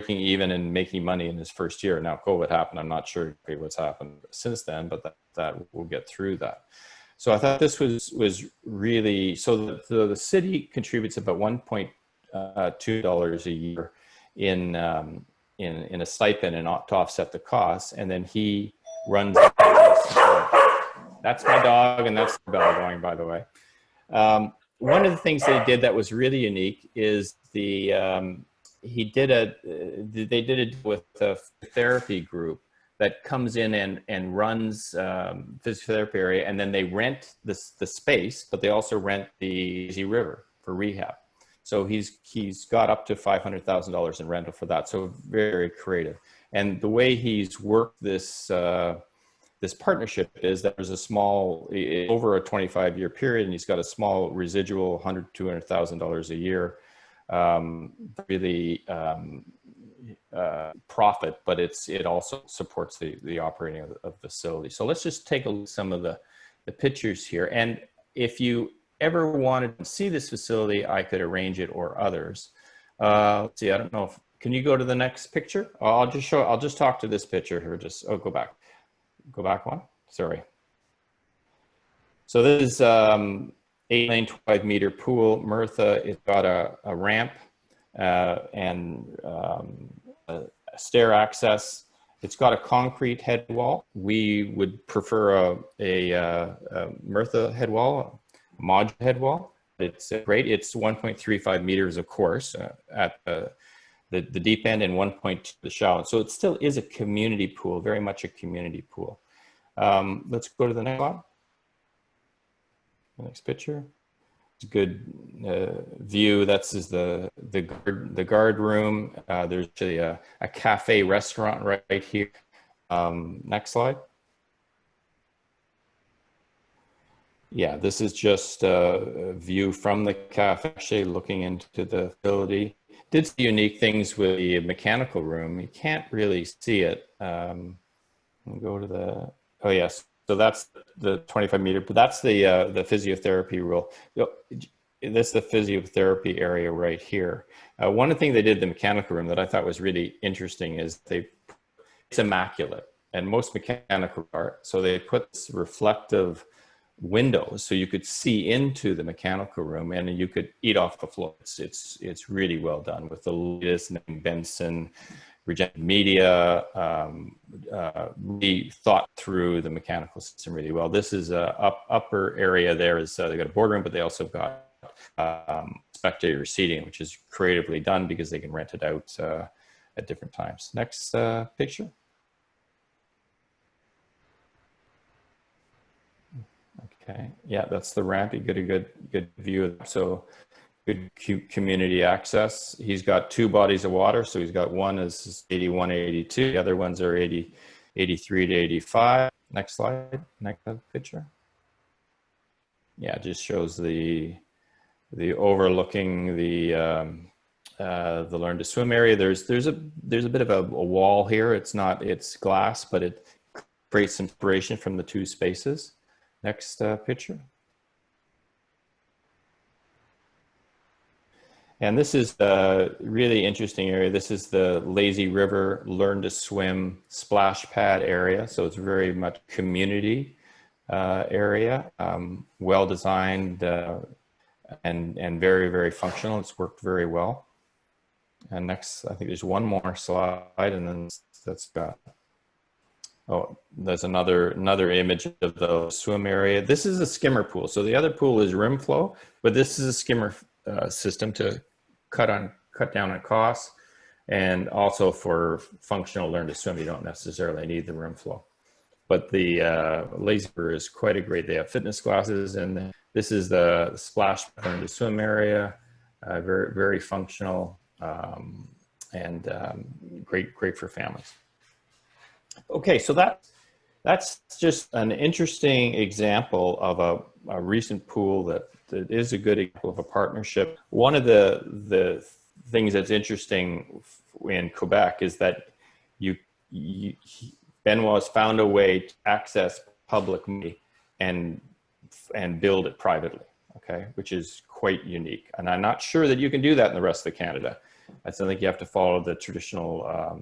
even and making money in his first year. Now, COVID happened. I'm not sure what's happened since then, but that we'll get through that. So I thought this was really, so the city contributes about $1.2 a year in a stipend and to offset the costs, and then he runs. That's my dog, and that's the bell going, by the way. One of the things they did that was really unique is they did a deal with a therapy group that comes in and runs physical therapy area, and then they rent the space, but they also rent the Easy River for rehab. So he's got up to $500,000 in rental for that. So very, very creative. And the way he's worked this partnership is that there's a small, over a 25-year period, and he's got a small residual, $100,000 to $200,000 a year, really profit, but it also supports the operating of the facility. So let's just take a look at some of the pictures here. And if you ever wanted to see this facility, I could arrange it, or others. Let's see, I don't know if, can you go to the next picture? I'll just talk to this picture here. Go back. go back one, sorry. So this is 8-lane, 25-meter pool. Myrtha, it's got a ramp and a stair access. It's got a concrete head wall. We would prefer a Myrtha head wall, a modular head wall. It's great. It's 1.35 meters, of course, at the deep end and 1.2 the shallow. So it still is a community pool, very much a community pool. Let's go to the next one. The next picture. It's a good view. That's the guard room. There's actually a cafe restaurant right here. Next slide. Yeah, this is just a view from the cafe, actually looking into the facility. Did some unique things with the mechanical room. You can't really see it. We'll go to the, oh yes. So that's the 25-meter, but that's the physiotherapy rule. That's the physiotherapy area right here. One of the things they did in the mechanical room that I thought was really interesting is it's immaculate, and most mechanical are. So they put this reflective windows so you could see into the mechanical room and you could eat off the floor. It's really well done with the latest Benson regenerative media, really thought through the mechanical system really well. This is a upper area there is they got a boardroom, but they also got spectator seating, which is creatively done because they can rent it out at different times. Next picture. Okay, yeah, that's the ramp. You get a good view of that. So good community access. He's got two bodies of water. So he's got one is 81, 82. The other ones are 83 to 85. Next slide, next picture. Yeah, it just shows the overlooking the learn to swim area. There's a bit of a wall here. It's glass, but it creates inspiration from the two spaces. Next picture. And this is a really interesting area. This is the Lazy River Learn to Swim splash pad area. So it's very much community area, well designed and very, very functional. It's worked very well. And next, I think there's one more slide, and then that's got. Oh, there's another image of the swim area. This is a skimmer pool. So the other pool is rim flow, but this is a skimmer system to cut down on costs, and also for functional learn to swim. You don't necessarily need the rim flow, but the Lazy River is quite a great. They have fitness classes, and this is the splash learn to swim area. Very, very functional and great for families. Okay, so that's just an interesting example of a recent pool that is a good example of a partnership. One of the things that's interesting in Quebec is that Benoit has found a way to access public money and build it privately, okay, which is quite unique. And I'm not sure that you can do that in the rest of Canada. I still think you have to follow the traditional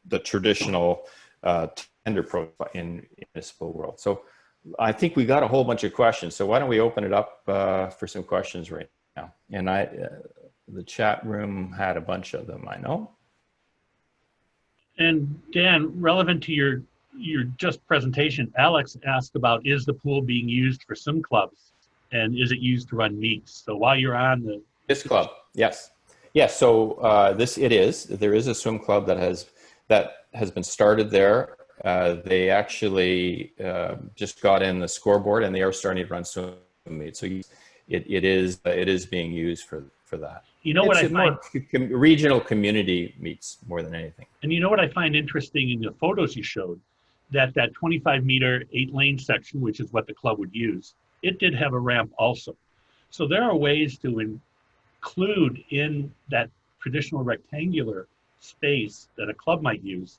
the traditional tender protocol in municipal world. So I think we got a whole bunch of questions. So why don't we open it up for some questions right now? And the chat room had a bunch of them, I know. And Dan, relevant to your just presentation, Alex asked about, is the pool being used for swim clubs, and is it used to run meets? So while you're on this club, yes. Yes, so there is a swim club that has been started there. They actually just got in the scoreboard, and they are starting to run swim meets. So it is being used for that. You know what I find regional community meets more than anything. And you know what I find interesting in the photos you showed, that 25-meter 8-lane section, which is what the club would use, it did have a ramp also. So there are ways to include in that traditional rectangular space that a club might use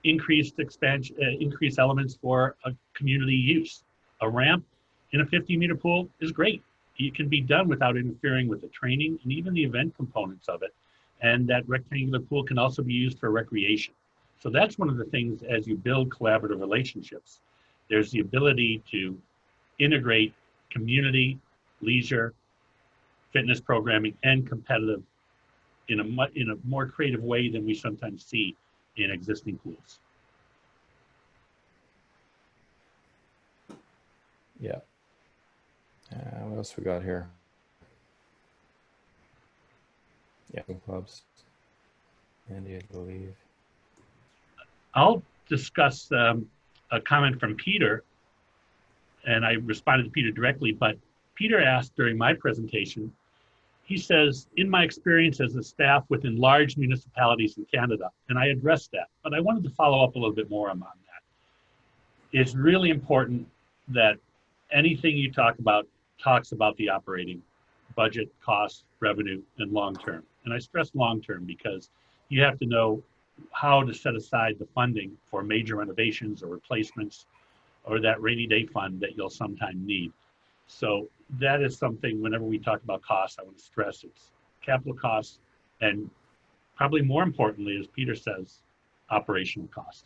increased expansion, increased elements for a community use. A ramp in a 50-meter pool is great. It can be done without interfering with the training and even the event components of it. And that rectangular pool can also be used for recreation. So that's one of the things as you build collaborative relationships. There's the ability to integrate community, leisure, fitness programming, and competitive in a more creative way than we sometimes see in existing pools. Yeah. What else we got here? Yeah, clubs. Andy, I believe. I'll discuss a comment from Peter, and I responded to Peter directly, but Peter asked during my presentation, he says, in my experience as a staff within large municipalities in Canada, and I addressed that, but I wanted to follow up a little bit more on that. It's really important that anything you talk about talks about the operating budget, cost, revenue, and long-term. And I stress long-term because you have to know how to set aside the funding for major renovations or replacements or that rainy day fund that you'll sometime need. So that is something whenever we talk about costs, I want to stress it's capital costs and probably more importantly, as Peter says, operational costs.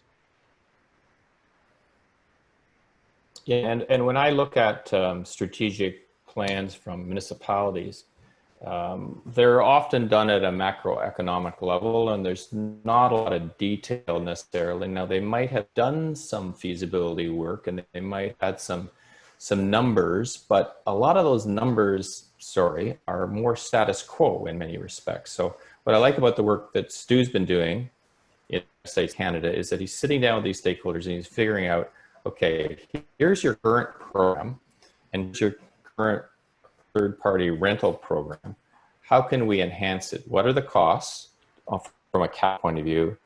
Yeah, and when I look at strategic plans from municipalities, they're often done at a macroeconomic level, and there's not a lot of detail necessarily. Now, they might have done some feasibility work, and they might have had some numbers, but a lot of those numbers, are more status quo in many respects. So what I like about the work that Stu's been doing in States Canada is that he's sitting down with these stakeholders and he's figuring out, okay, here's your current program and here's your current third-party rental program. How can we enhance it? What are the costs from a cap point of view?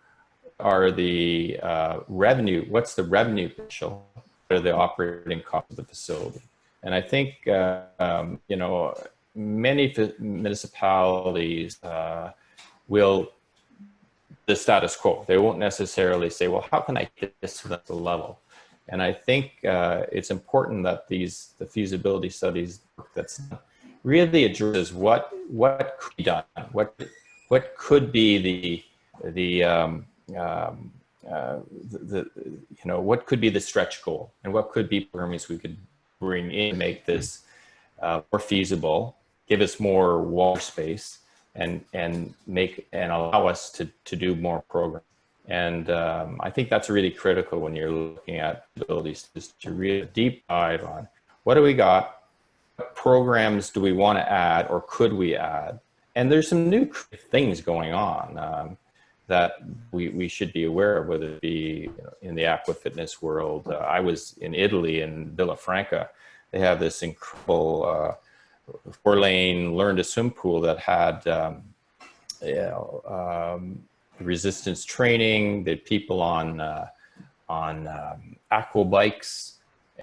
Are the revenue, what's the revenue potential? What are the operating costs of the facility? And I think, you know, many municipalities will the status quo. They won't necessarily say, well, how can I get this to the level? And I think it's important that the feasibility studies that's really addresses what could be done, what could be what could be the stretch goal, and what could be programs we could bring in to make this more feasible, give us more wall space, and allow us to do more programs. And I think that's really critical when you're looking at abilities to really deep dive on what do we got, what programs do we want to add or could we add, and there's some new things going on that we should be aware of, whether it be in the aqua fitness world. I was in Italy in Villafranca. They have this incredible 4-lane learn to swim pool that had resistance training, the people on aqua bikes,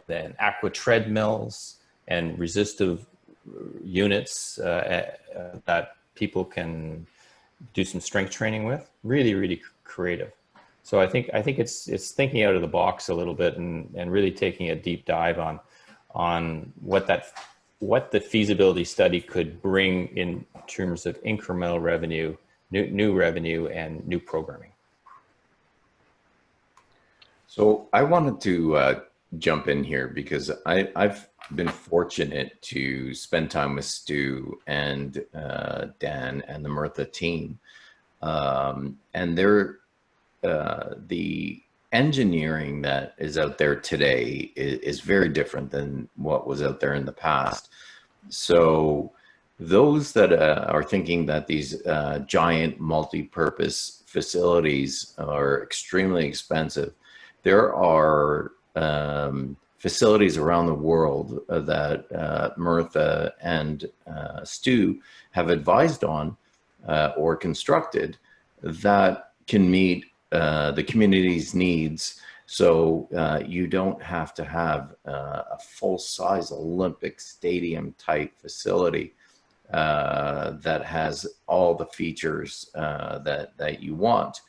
then aqua treadmills, and resistive units that people can do some strength training with. Really creative. So I think it's thinking out of the box a little bit and really taking a deep dive on what the feasibility study could bring in terms of incremental revenue, new revenue, and new programming. So I wanted to jump in here because I've been fortunate to spend time with Stu and Dan and the Myrtha team, and they're the engineering that is out there today is very different than what was out there in the past. So those that are thinking that these giant multi-purpose facilities are extremely expensive, there are facilities around the world that Myrtha and Stu have advised on or constructed that can meet the community's needs. So you don't have to have a full-size Olympic stadium type facility that has all the features that you want,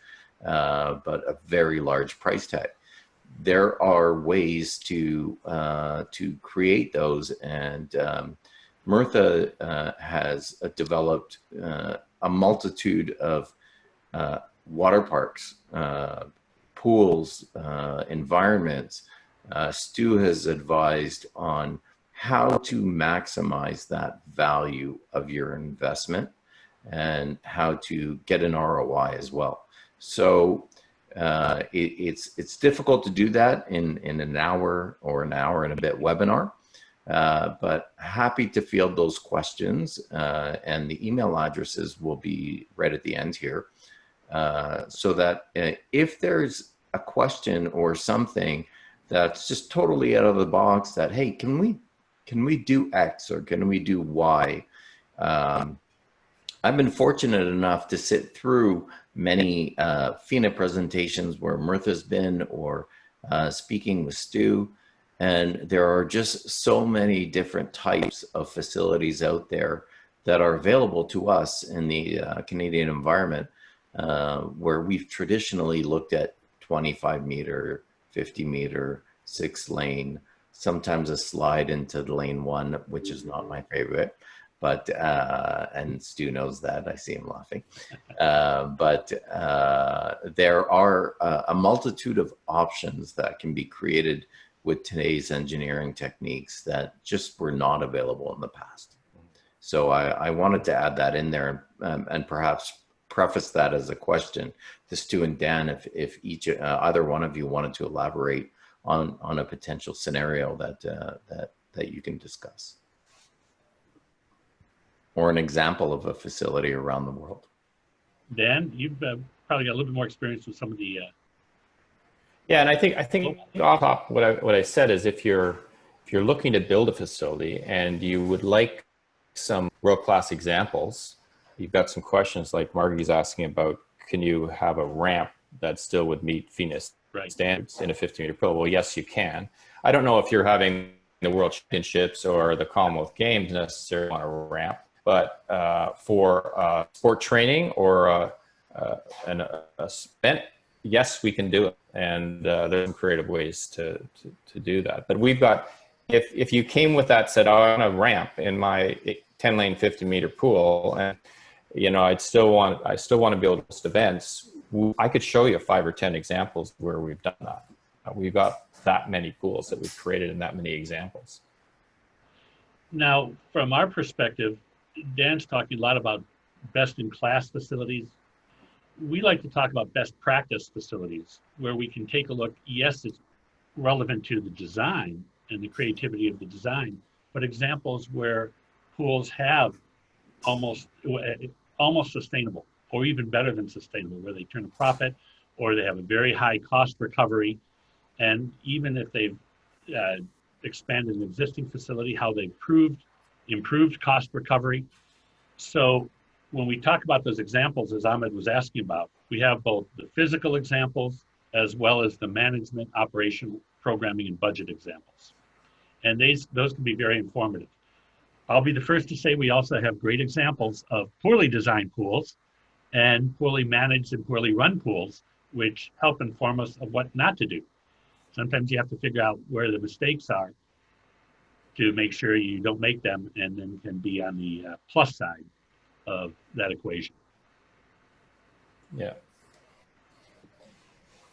but a very large price tag. There are ways to create those, and Myrtha has developed a multitude of water parks, pools, environments, Stu has advised on how to maximize that value of your investment and how to get an ROI as well. So it's difficult to do that in an hour or an hour and a bit webinar, but happy to field those questions, and the email addresses will be right at the end here, so that if there's a question or something that's just totally out of the box, that, hey, can we do X or can we do Y? I've been fortunate enough to sit through many FINA presentations where Myrtha's been, or speaking with Stu, and there are just so many different types of facilities out there that are available to us in the Canadian environment, where we've traditionally looked at 25-meter, 50-meter, 6-lane, sometimes a slide into the lane 1, which is not my favorite, but and Stu knows that. I see him laughing. But there are a multitude of options that can be created with today's engineering techniques that just were not available in the past. So I wanted to add that in there, and perhaps preface that as a question to Stu and Dan, if each either one of you wanted to elaborate on a potential scenario that you can discuss, or an example of a facility around the world. Dan, you've probably got a little bit more experience with some of the. Yeah, and I think off top, what I said is, if you're looking to build a facility and you would like some world-class examples, you've got some questions like Margie's asking about, can you have a ramp that still would meet FINA standards in a 50-meter pool? Well, yes, you can. I don't know if you're having the World Championships or the Commonwealth Games necessarily on a ramp, but for sport training or an event, yes, we can do it. And there's some creative ways to do that. But we've got, if you came with that, said, I want a ramp in my 10-lane 50-meter pool, and I still want to be able to host events, I could show you 5 or 10 examples where we've done that. We've got that many pools that we've created and that many examples. Now, from our perspective, Dan's talking a lot about best-in-class facilities. We like to talk about best practice facilities, where we can take a look. Yes, it's relevant to the design and the creativity of the design, but examples where pools have almost sustainable, or even better than sustainable, where they turn a profit, or they have a very high cost recovery. And even if they've expanded an existing facility, how they've improved cost recovery. So when we talk about those examples, as Ahmed was asking about, we have both the physical examples as well as the management, operation, programming, and budget examples. And those can be very informative. I'll be the first to say we also have great examples of poorly designed pools and poorly managed and poorly run pools, which help inform us of what not to do. Sometimes you have to figure out where the mistakes are to make sure you don't make them, and then can be on the plus side of that equation. Yeah.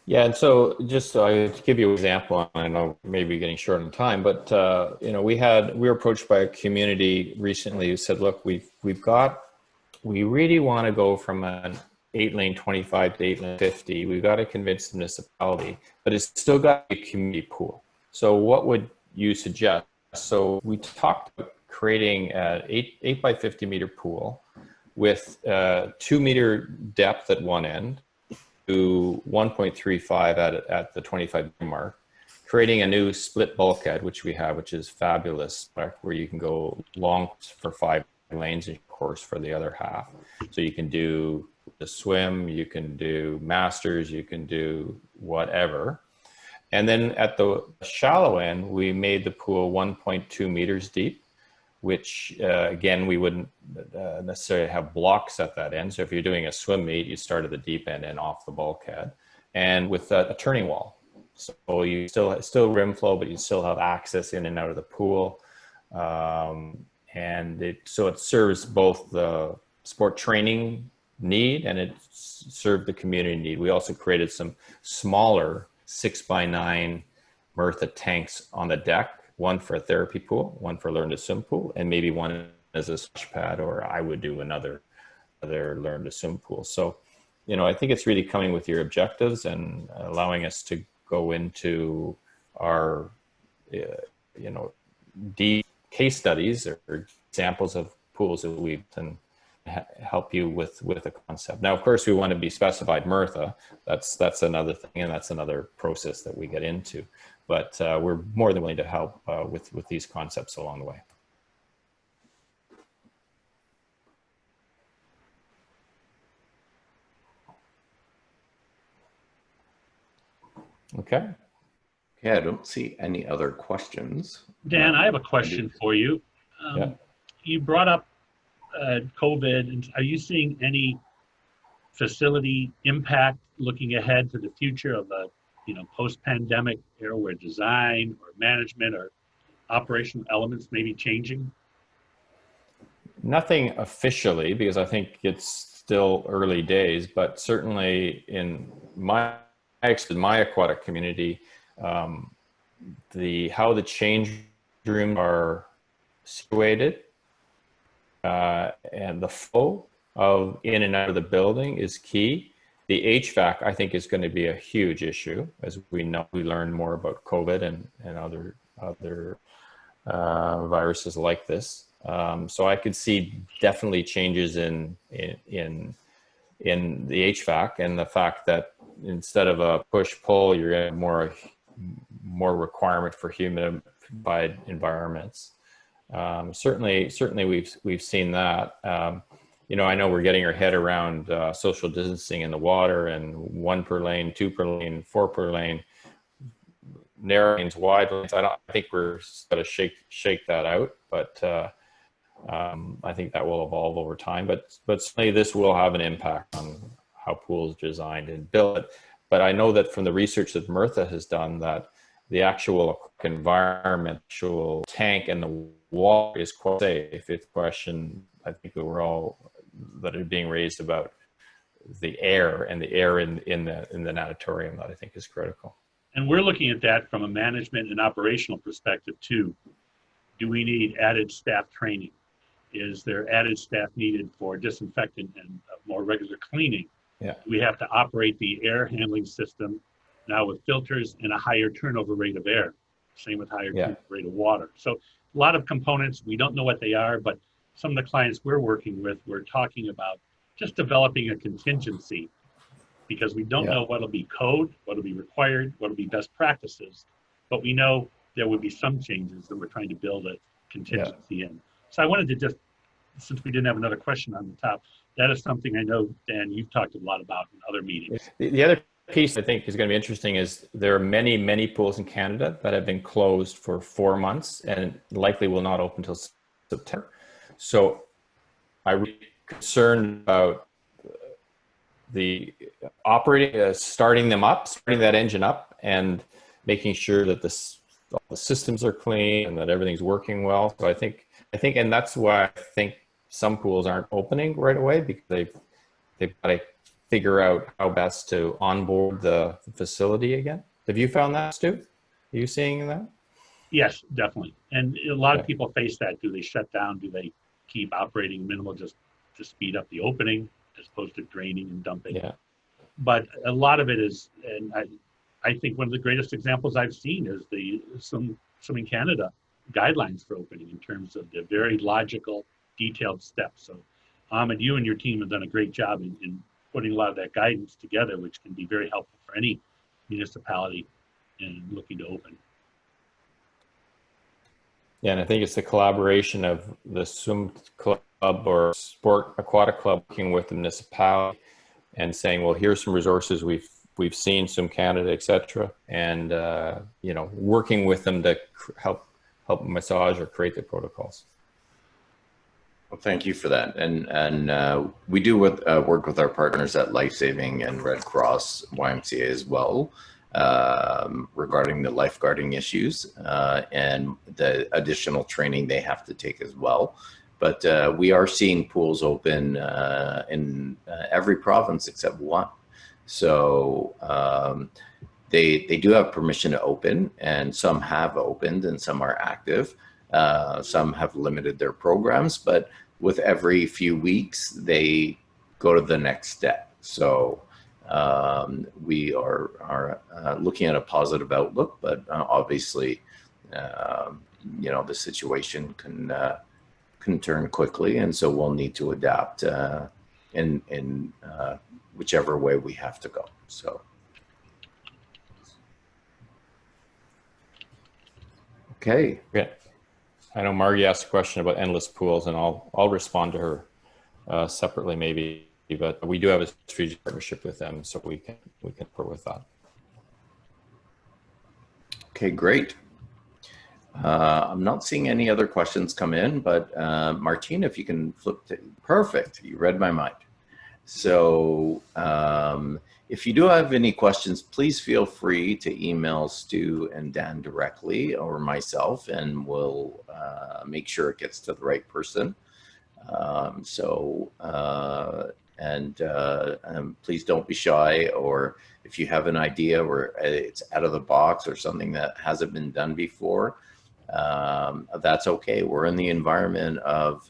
Yeah, and so just to give you an example, I know maybe getting short on time, but we were approached by a community recently who said, look, we really want to go from an 8-lane 25 to 8-lane 50. We've got to convince the municipality, but it's still got to be a community pool. So what would you suggest? So we talked about creating an 8 by 50 meter pool with 2-meter depth at one end to 1.35 at the 25 mark, creating a new split bulkhead, which we have, which is fabulous, where you can go long for 5 lanes, of course, for the other half. So you can do the swim, you can do masters, you can do whatever. And then at the shallow end, we made the pool 1.2 meters deep, which again, we wouldn't necessarily have blocks at that end. So if you're doing a swim meet, you start at the deep end and off the bulkhead, and with a turning wall. So you still rim flow, but you still have access in and out of the pool. And so it serves both the sport training need, and it served the community need. We also created some smaller 6x9 Myrtha tanks on the deck, one for a therapy pool, one for learn to swim pool, and maybe one as a splash pad, or I would do another learn to swim pool. So, you know, I think it's really coming with your objectives and allowing us to go into our, you know, deep case studies or examples of pools that we've done, help you with a concept. Now, of course, we want to be specified Myrtha. That's another thing, and that's another process that we get into. But we're more than willing to help with these concepts along the way. Okay. Yeah, I don't see any other questions. Dan, I have a question for you. Yeah. You brought up COVID, and are you seeing any facility impact looking ahead to the future of a, you know, post-pandemic era where design or management or operational elements may be changing? Nothing officially, because I think it's still early days, but certainly in my aquatic community, how the change rooms are situated and the flow of in and out of the building is key. The HVAC, I think, is going to be a huge issue, as we know. We learn more about COVID and other viruses like this. So I could see definitely changes in the HVAC, and the fact that instead of a push-pull, you're going to have more requirement for humidified environments. Certainly we've seen that. You know, I know we're getting our head around social distancing in the water, and 1 per lane, 2 per lane, 4 per lane, narrow lanes, wide lanes. I think we're going to shake that out, but I think that will evolve over time. But certainly this will have an impact on how pools are designed and built. But I know that from the research that Myrtha has done, that the actual environment, actual tank and the water is quite safe. It's a question I think that we're all that are being raised about the air and the air in the natatorium that I think is critical. And we're looking at that from a management and operational perspective too. Do we need added staff training? Is there added staff needed for disinfectant and more regular cleaning? Yeah. We have to operate the air handling system now with filters and a higher turnover rate of air. Same with higher turnover rate of water. So a lot of components, we don't know what they are, but some of the clients we're working with, we're talking about just developing a contingency, because we don't know what'll be code, what'll be required, what'll be best practices, but we know there would be some changes that we're trying to build a contingency in. So I wanted to just, since we didn't have another question on the top, that is something I know, Dan, you've talked a lot about in other meetings. The other piece I think is going to be interesting is there are many pools in Canada that have been closed for 4 months and likely will not open until September. So I'm really concerned about the operating, starting that engine up and making sure that all the systems are clean and that everything's working well. So I think, and that's why I think some pools aren't opening right away, because they've got to figure out how best to onboard the facility again. Have you found that, Stu? Are you seeing that? Yes, definitely. And a lot of people face that. Do they shut down? Do they keep operating minimal just to speed up the opening as opposed to draining and dumping? Yeah. But a lot of it is, and I think one of the greatest examples I've seen is some in Canada guidelines for opening, in terms of the very logical, detailed steps. So Ahmed, you and your team have done a great job in putting a lot of that guidance together, which can be very helpful for any municipality in looking to open. Yeah, and I think it's the collaboration of the swim club or aquatic club working with the municipality and saying, well, here's some resources we've seen, Swim Canada, etc., and you know, working with them to help massage or create the protocols. Well, thank you for that. And we do work with our partners at Life Saving and Red Cross YMCA as well, regarding the lifeguarding issues and the additional training they have to take as well. But we are seeing pools open in every province except one. So they do have permission to open, and some have opened and some are active. Some have limited their programs, but with every few weeks, they go to the next step. So we are looking at a positive outlook, but obviously, you know, the situation can turn quickly, and so we'll need to adapt in whichever way we have to go. So. Okay. Yeah. I know Margie asked a question about endless pools, and I'll respond to her separately maybe, but we do have a strategic partnership with them, so we can work with that. Okay, great. I'm not seeing any other questions come in, but Martina, if you can flip to, perfect. You read my mind. So if you do have any questions, please feel free to email Stu and Dan directly or myself, and we'll make sure it gets to the right person. Please don't be shy, or if you have an idea where it's out of the box or something that hasn't been done before, that's okay. We're in the environment of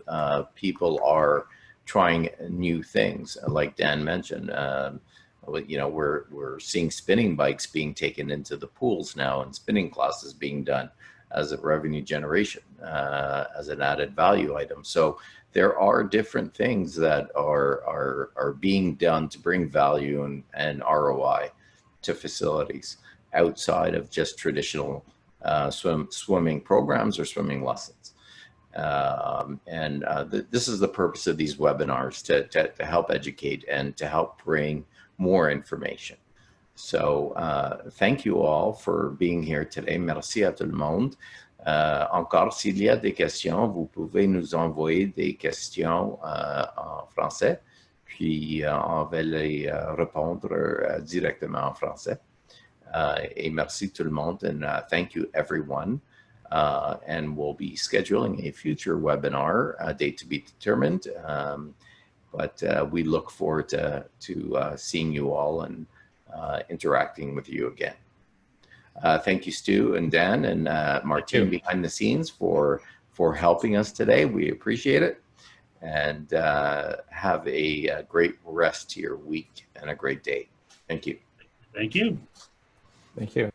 people are trying new things, like Dan mentioned. You know, we're seeing spinning bikes being taken into the pools now, and spinning classes being done as a revenue generation, as an added value item. So there are different things that are being done to bring value and ROI to facilities outside of just traditional swimming programs or swimming lessons. This is the purpose of these webinars, to help educate and to help bring more information. So thank you all for being here today. Merci à tout le monde. Encore, s'il y a des questions, vous pouvez nous envoyer des questions en français, puis on va les répondre directement en français. Et merci tout le monde, and thank you everyone. And we'll be scheduling a future webinar, date to be determined. But we look forward to seeing you all and interacting with you again. Thank you, Stu and Dan and Martine behind the scenes for helping us today. We appreciate it. And have a great rest to your week and a great day. Thank you. Thank you. Thank you.